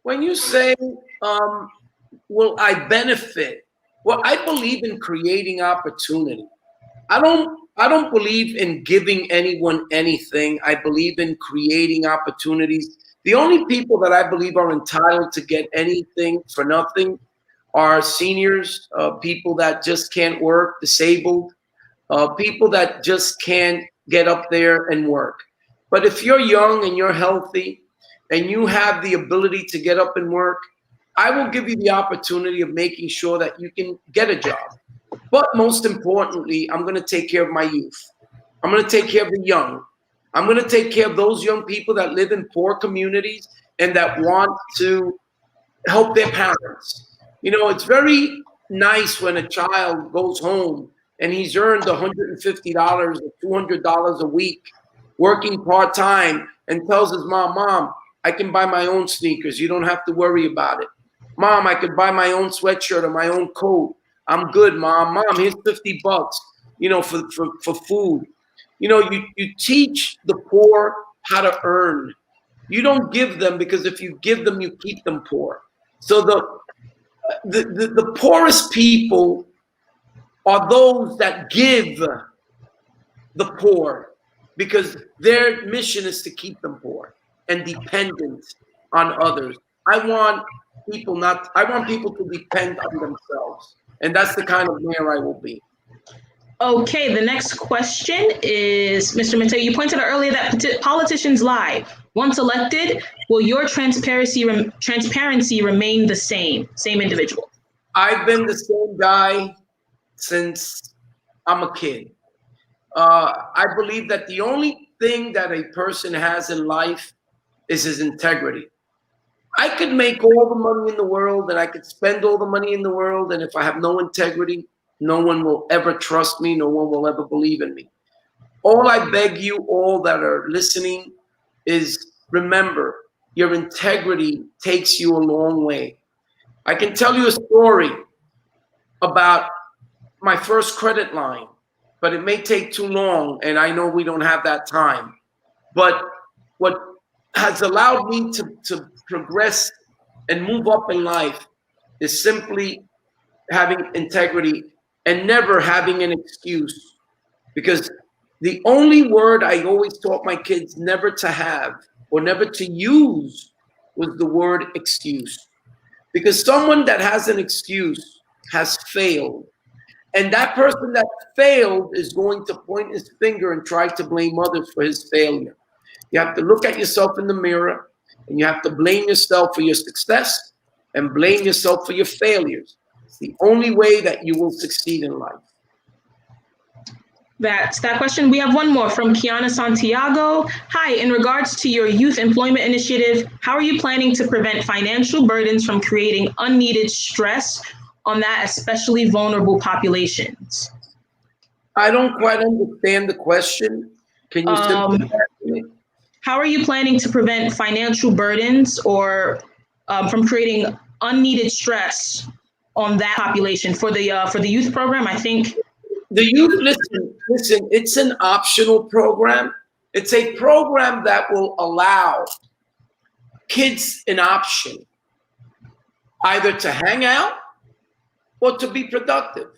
When you say, will I benefit? Well, I believe in creating opportunity. I don't believe in giving anyone anything. I believe in creating opportunities. The only people that I believe are entitled to get anything for nothing are seniors, people that just can't work, disabled, people that just can't get up there and work. But if you're young and you're healthy and you have the ability to get up and work, I will give you the opportunity of making sure that you can get a job. But most importantly, I'm going to take care of my youth. I'm going to take care of the young. I'm going to take care of those young people that live in poor communities and that want to help their parents. It's very nice when a child goes home and he's earned $150 or $200 a week working part-time and tells his Mom, I can buy my own sneakers. You don't have to worry about it. Mom, I could buy my own sweatshirt or my own coat. I'm good, Mom. Mom, here's $50, for food. You teach the poor how to earn. You don't give them, because if you give them, you keep them poor. So the poorest people are those that give the poor, because their mission is to keep them poor and dependent on others. I want people to depend on themselves. And that's the kind of mayor I will be. Okay, the next question is, Mr. Mateo, you pointed out earlier that politicians lie. Once elected, will your transparency remain the same individual? I've been the same guy since I'm a kid. I believe that the only thing that a person has in life is his integrity. I could make all the money in the world and I could spend all the money in the world, and if I have no integrity, no one will ever trust me, no one will ever believe in me. All I beg you all that are listening is remember, your integrity takes you a long way. I can tell you a story about my first credit line, but it may take too long, and I know we don't have that time. But what has allowed me to progress and move up in life is simply having integrity and never having an excuse. Because the only word I always taught my kids never to have or never to use was the word excuse. Because someone that has an excuse has failed. And that person that failed is going to point his finger and try to blame others for his failure. You have to look at yourself in the mirror and you have to blame yourself for your success and blame yourself for your failures. It's the only way that you will succeed in life. That's that question. We have one more from Kiana Santiago. Hi, in regards to your youth employment initiative, how are you planning to prevent financial burdens from creating unneeded stress on that especially vulnerable populations? I don't quite understand the question. Can you simplify that to me? How are you planning to prevent financial burdens or from creating unneeded stress on that population for the youth program? I think the youth, listen, it's an optional program. It's a program that will allow kids an option, either to hang out or to be productive.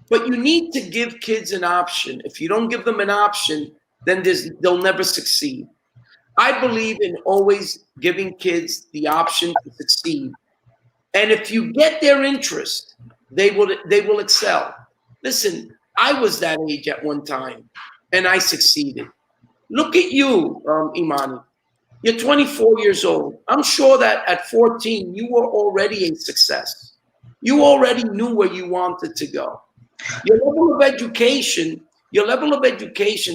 But you need to give kids an option. If you don't give them an option, then they'll never succeed. I believe in always giving kids the option to succeed. And if you get their interest, they will excel. Listen, I was that age at one time, and I succeeded. Look at you, Imani. You're 24 years old. I'm sure that at 14, you were already a success. You already knew where you wanted to go. Your level of education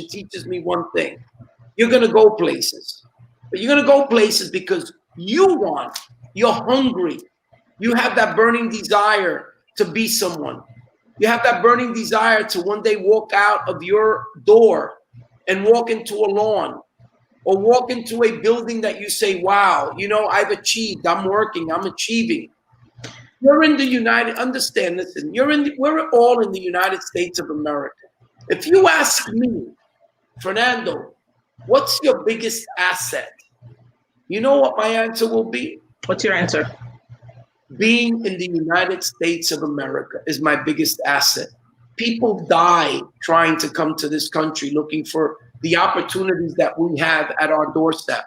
teaches me one thing. You're going to go places. But you're going to go places because you want, you're hungry. You have that burning desire to be someone. You have that burning desire to one day walk out of your door and walk into a lawn or walk into a building that you say, wow, you know, I've achieved, I'm working, I'm achieving. You're in the listen, we're all in the United States of America. If you ask me, Fernando, what's your biggest asset? You know what my answer will be? What's your answer? Being in the United States of America is my biggest asset. People die trying to come to this country looking for the opportunities that we have at our doorstep.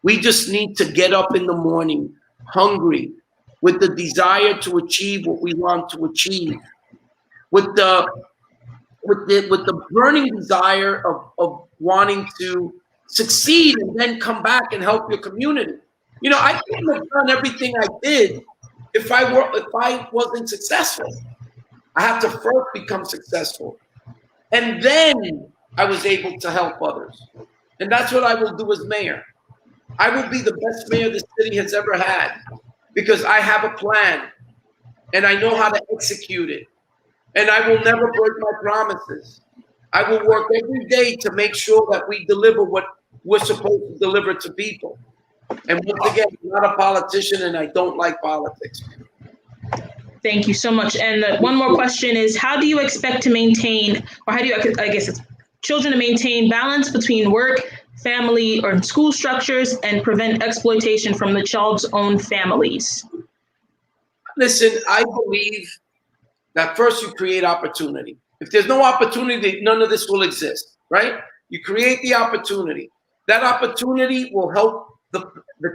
We just need to get up in the morning hungry, with the desire to achieve what we want to achieve, with the burning desire of wanting to succeed and then come back and help your community. You know, I couldn't have done everything I did if I wasn't successful. I had to first become successful, and then I was able to help others. And that's what I will do as mayor. I will be the best mayor this city has ever had because I have a plan and I know how to execute it. And I will never break my promises. I will work every day to make sure that we deliver what we're supposed to deliver to people. And once again, I'm not a politician and I don't like politics. Thank you so much. And one more question is, how do you expect to maintain, or how do you, I guess it's children to maintain balance between work, family, or school structures and prevent exploitation from the child's own families? Listen, I believe that first you create opportunity. If there's no opportunity, none of this will exist, right? You create the opportunity. That opportunity will help the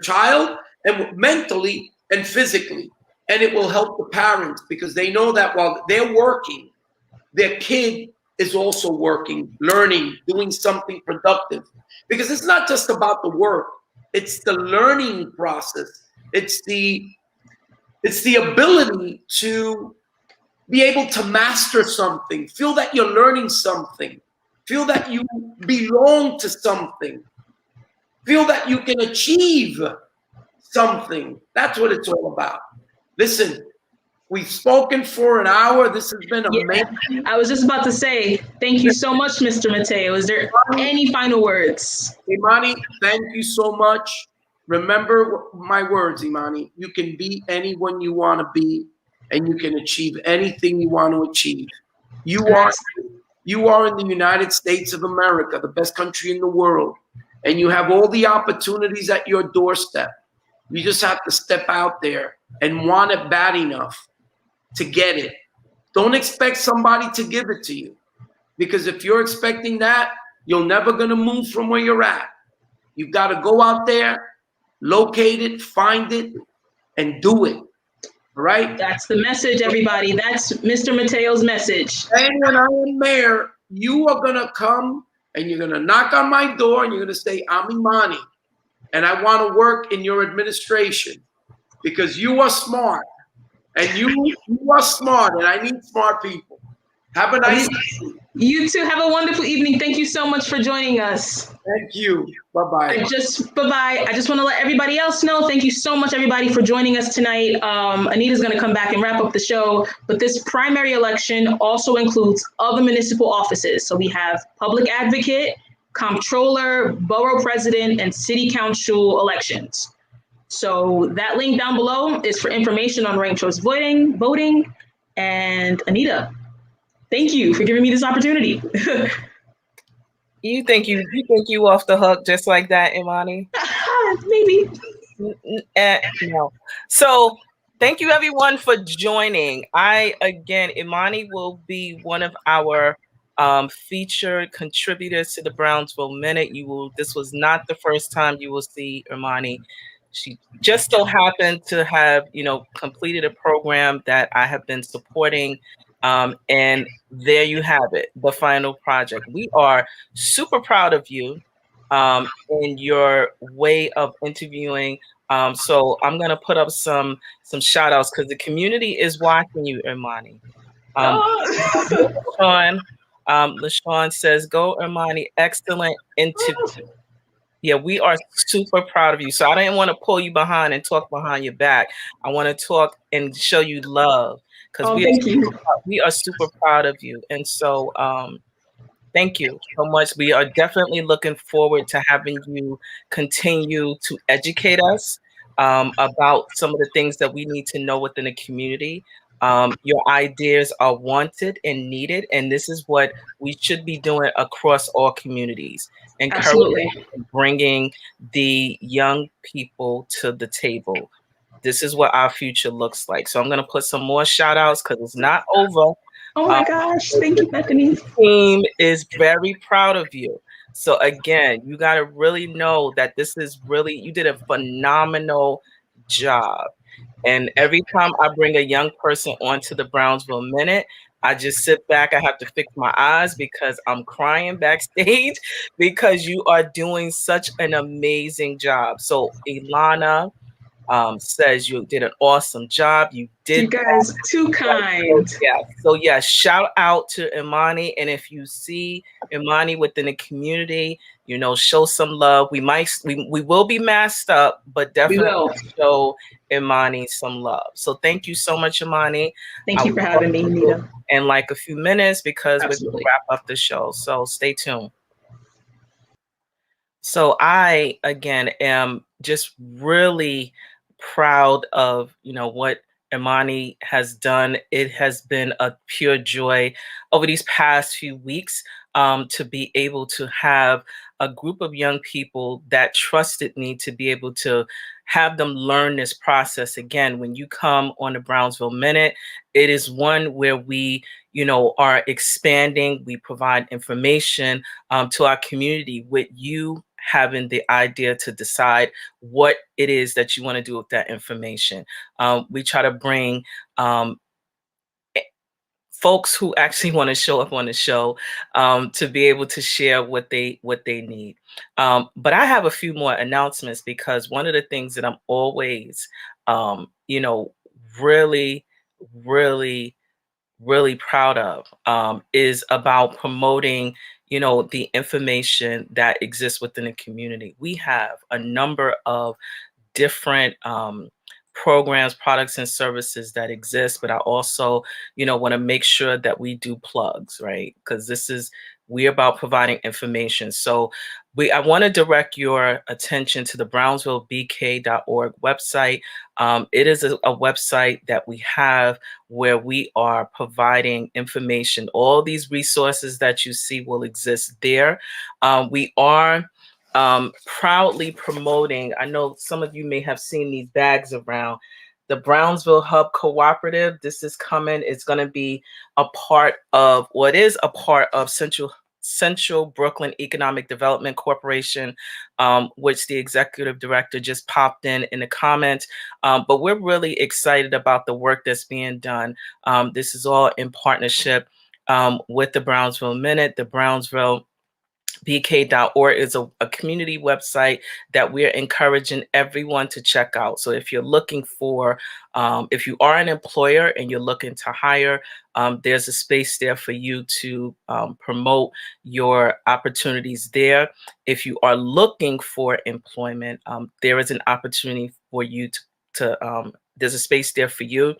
child and mentally and physically. And it will help the parents because they know that while they're working, their kid is also working, learning, doing something productive. because it's not just about the work. It's the learning process. It's the ability to be able to master something, feel that you're learning something, feel that you belong to something, feel that you can achieve something. That's what it's all about. Listen, we've spoken for an hour. This has been amazing. Yeah, I was just about to say, thank you so much, Mr. Mateo. Is there any final words? Imani, thank you so much. Remember my words, Imani. You can be anyone you want to be, and you can achieve anything you want to achieve. You are in the United States of America, the best country in the world, and you have all the opportunities at your doorstep. You just have to step out there and want it bad enough to get it. Don't expect somebody to give it to you, because if you're expecting that, you're never going to move from where you're at. You've got to go out there, locate it, find it, and do it. Right? That's the message, everybody. That's Mr. Mateo's message. And when I am mayor, you are going to come and you're going to knock on my door and you're going to say, I'm Imani, and I want to work in your administration because you are smart. And you are smart, and I need smart people. Have a nice evening. You too. Have a wonderful evening. Thank you so much for joining us. Thank you. Bye-bye. Bye-bye. I just want to let everybody else know, thank you so much, everybody, for joining us tonight. Anita's going to come back and wrap up the show, but this primary election also includes other municipal offices. So we have public advocate, comptroller, borough president, and city council elections. So that link down below is for information on ranked choice voting. And Anita, thank you for giving me this opportunity. You think you off the hook just like that, Imani? Maybe. No. So thank you everyone for joining. Imani will be one of our featured contributors to the Brownsville Minute. This was not the first time you will see Imani. She just so happened to have, completed a program that I have been supporting. And there you have it, the final project. We are super proud of you in your way of interviewing. So I'm going to put up some shout outs because the community is watching you, Imani. LaShawn says, go Imani, excellent interview. Yeah, we are super proud of you. So I didn't want to pull you behind and talk behind your back. I want to talk and show you love because we are super proud of you. And so thank you so much. We are definitely looking forward to having you continue to educate us about some of the things that we need to know within the community. Your ideas are wanted and needed, and this is what we should be doing across all communities. Encouraging and bringing the young people to the table. This is what our future looks like. So I'm going to put some more shout outs because it's not over. Oh my gosh. Thank you, Bethany. The team is very proud of you. So again, you got to really know that you did a phenomenal job. And every time I bring a young person onto the Brownsville Minute, I just sit back. I have to fix my eyes because I'm crying backstage because you are doing such an amazing job. So Ilana says you did an awesome job. You guys too kind. So shout out to Imani. And if you see Imani within the community, show some love. We will be masked up, but definitely show Imani some love. So thank you so much, Imani. Thank you for having me, Anita. In like a few minutes because we're going to wrap up the show. So stay tuned. So I, again, am just really proud of, what Imani has done. It has been a pure joy over these past few weeks to be able to have a group of young people that trusted me to be able to have them learn this process. Again, when you come on the Brownsville Minute, it is one where we, are expanding. We provide information to our community with you having the idea to decide what it is that you want to do with that information. We try to bring folks who actually want to show up on the show to be able to share what they need. But I have a few more announcements, because one of the things that I'm always, really, really, really proud of is about promoting, the information that exists within the community. We have a number of different programs, products, and services that exist, but I also, want to make sure that we do plugs, right? Because we're about providing information. So I want to direct your attention to the brownsvillebk.org website. It is a website that we have where we are providing information. All these resources that you see will exist there. We are proudly promoting, I know some of you may have seen these bags around, the Brownsville Hub Cooperative. This is coming. It's going to be a part of Central Brooklyn Economic Development Corporation, which the executive director just popped in the comments. But we're really excited about the work that's being done. This is all in partnership with the Brownsville Minute. The Brownsville BK.org is a community website that we're encouraging everyone to check out. So if you're looking for, if you are an employer and you're looking to hire, there's a space there for you to promote your opportunities there. If you are looking for employment, there is an opportunity for you there's a space there for you.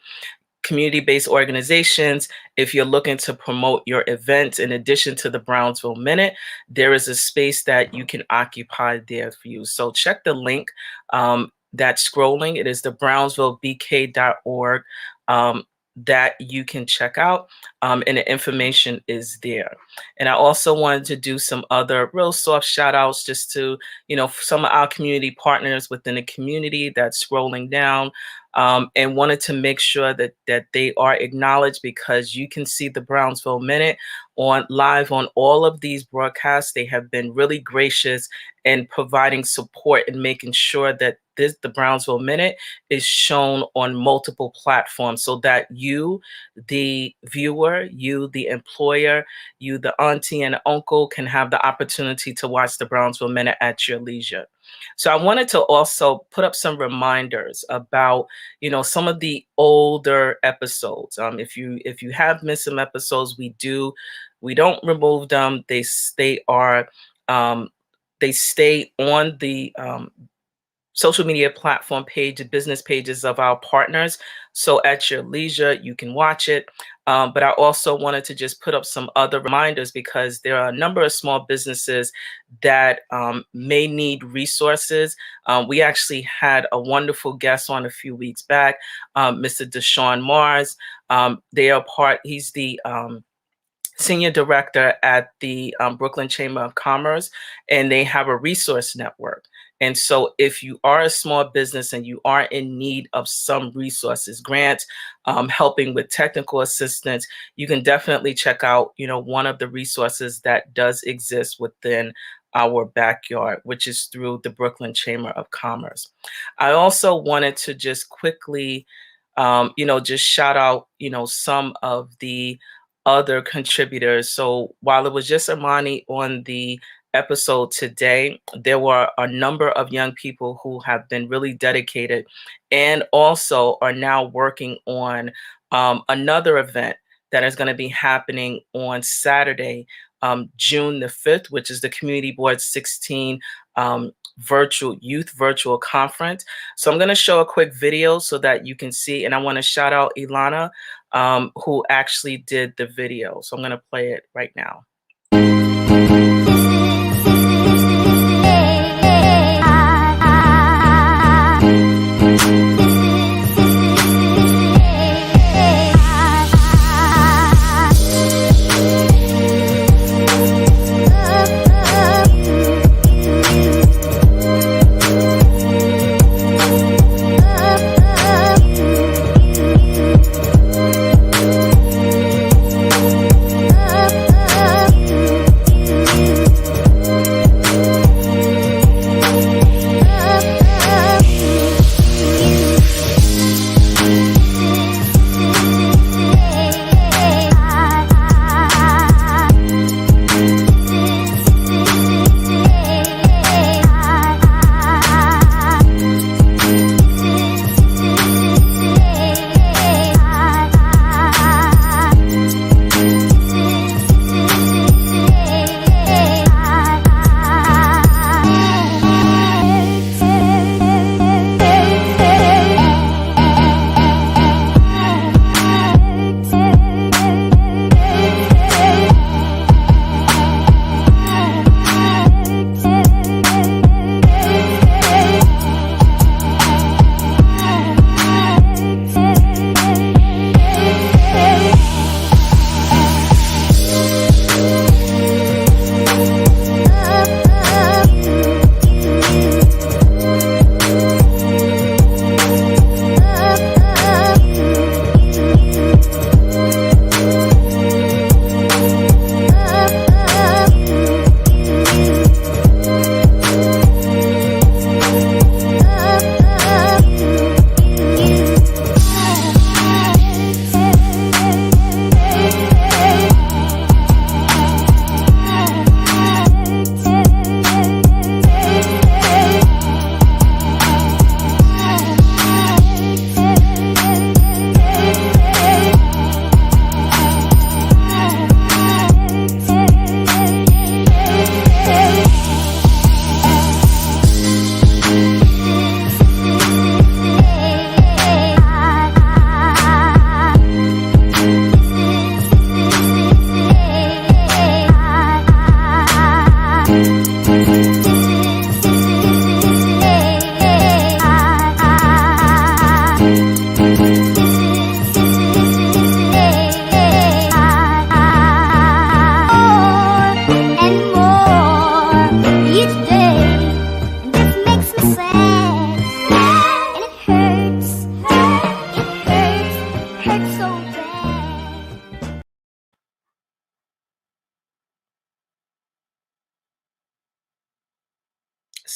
Community-based organizations, if you're looking to promote your events in addition to the Brownsville Minute, there is a space that you can occupy there for you. So check the link that's scrolling. It is the brownsvillebk.org that you can check out, and the information is there. And I also wanted to do some other real soft shout outs just to, some of our community partners within the community that's scrolling down. And wanted to make sure that they are acknowledged, because you can see the Brownsville Minute live on all of these broadcasts. They have been really gracious in providing support and making sure that the Brownsville Minute is shown on multiple platforms, so that you, the viewer, you, the employer, you, the auntie and uncle, can have the opportunity to watch the Brownsville Minute at your leisure. So I wanted to also put up some reminders about, some of the older episodes. If you have missed some episodes, we don't remove them. They stay on the social media platform business pages of our partners. So at your leisure, you can watch it. But I also wanted to just put up some other reminders, because there are a number of small businesses that may need resources. We actually had a wonderful guest on a few weeks back, Mr. Deshaun Mars. He's the senior director at the Brooklyn Chamber of Commerce, and they have a resource network. And so if you are a small business and you are in need of some resources, grants, helping with technical assistance, you can definitely check out, one of the resources that does exist within our backyard, which is through the Brooklyn Chamber of Commerce. I also wanted to just quickly, just shout out, some of the other contributors. So while it was just Imani on the episode today, there were a number of young people who have been really dedicated and also are now working on another event that is going to be happening on Saturday, June the 5th, which is the Community Board 16 virtual conference. So I'm going to show a quick video so that you can see, and I want to shout out Ilana, who actually did the video. So I'm going to play it right now.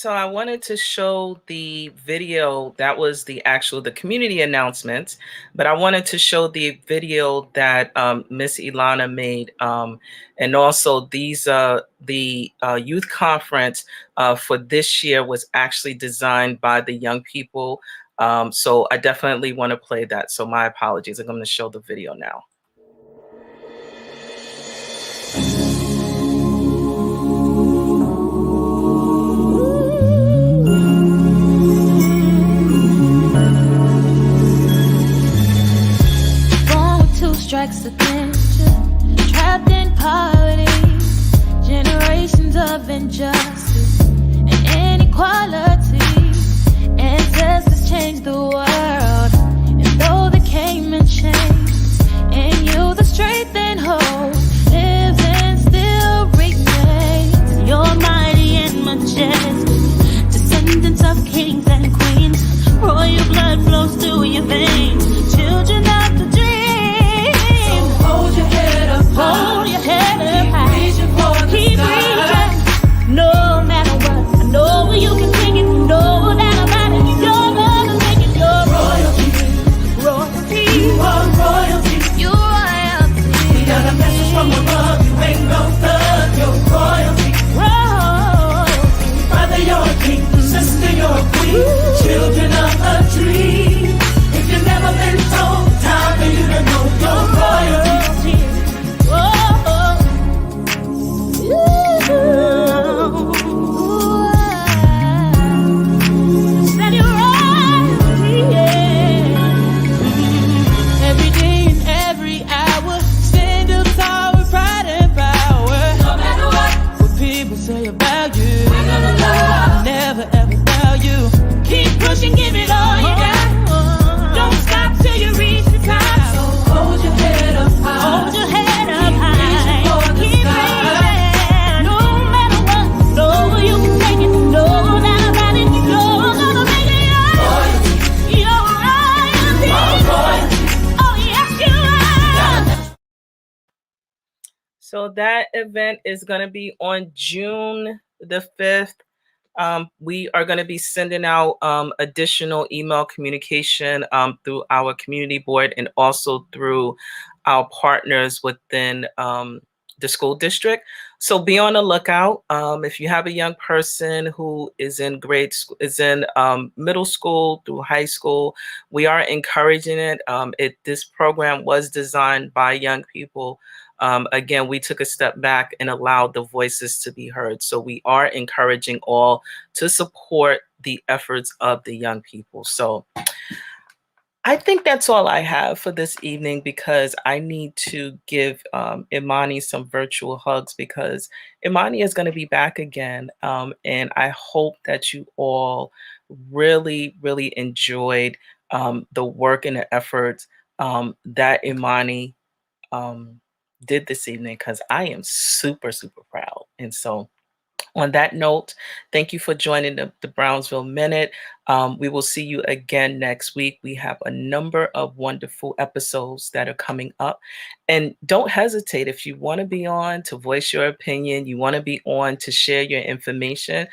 So I wanted to show the video that was the community announcements, but I wanted to show the video that Miss Ilana made, and also the youth conference for this year was actually designed by the young people. So I definitely want to play that. So my apologies. I'm going to show the video now. Strikes against you, trapped in poverty, generations of injustice and inequality. Ancestors changed the world, and though they came in chains, in you the strength and hope lives and still remains. You're mighty and majestic, descendants of kings and queens. Royal blood flows through your veins, children of the dream. Hold your head up high. Keep reaching. No matter what, I know you can take it. No doubt about it. You're gonna make it. You're royalty. You are royalty. You're royalty. We got a message from above. You ain't no thug. You're royalty. Royalty. Brother, you're a king. Sister, you're a queen. Children of a dream. If you've never been told, time for you to know you're royalty. Say about you, never ever doubt you. Keep pushing, give it all you got. Don't stop till you reach the top. So hold your head up high. Hold your head up high. Keep reaching. No matter what, no you can take it. No doubt about it. You're gonna make it. You're royalty. Oh yes you are. So that event is going to be on June the 5th. We are going to be sending out additional email communication through our community board and also through our partners within the school district. So be on the lookout. If you have a young person who is in middle school through high school, we are encouraging it. This program was designed by young people. Again, we took a step back and allowed the voices to be heard. So we are encouraging all to support the efforts of the young people. So I think that's all I have for this evening, because I need to give Imani some virtual hugs, because Imani is going to be back again. And I hope that you all really, really enjoyed the work and the efforts that Imani did this evening, because I am super, super proud. And so on that note, thank you for joining the Brownsville Minute. We will see you again next week. We have a number of wonderful episodes that are coming up. And don't hesitate, if you want to be on to voice your opinion, you want to be on to share your information,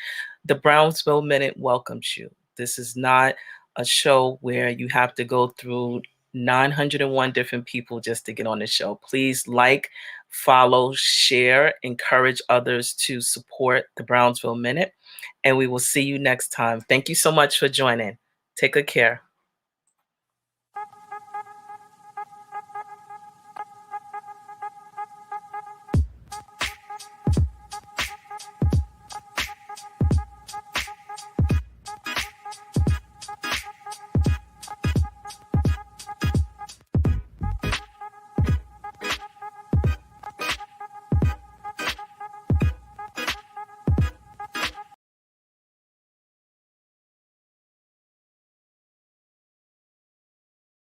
the Brownsville Minute welcomes you. This is not a show where you have to go through 901 different people just to get on the show. Please like, follow, share, encourage others to support the Brownsville Minute, and we will see you next time. Thank you so much for joining. Take good care.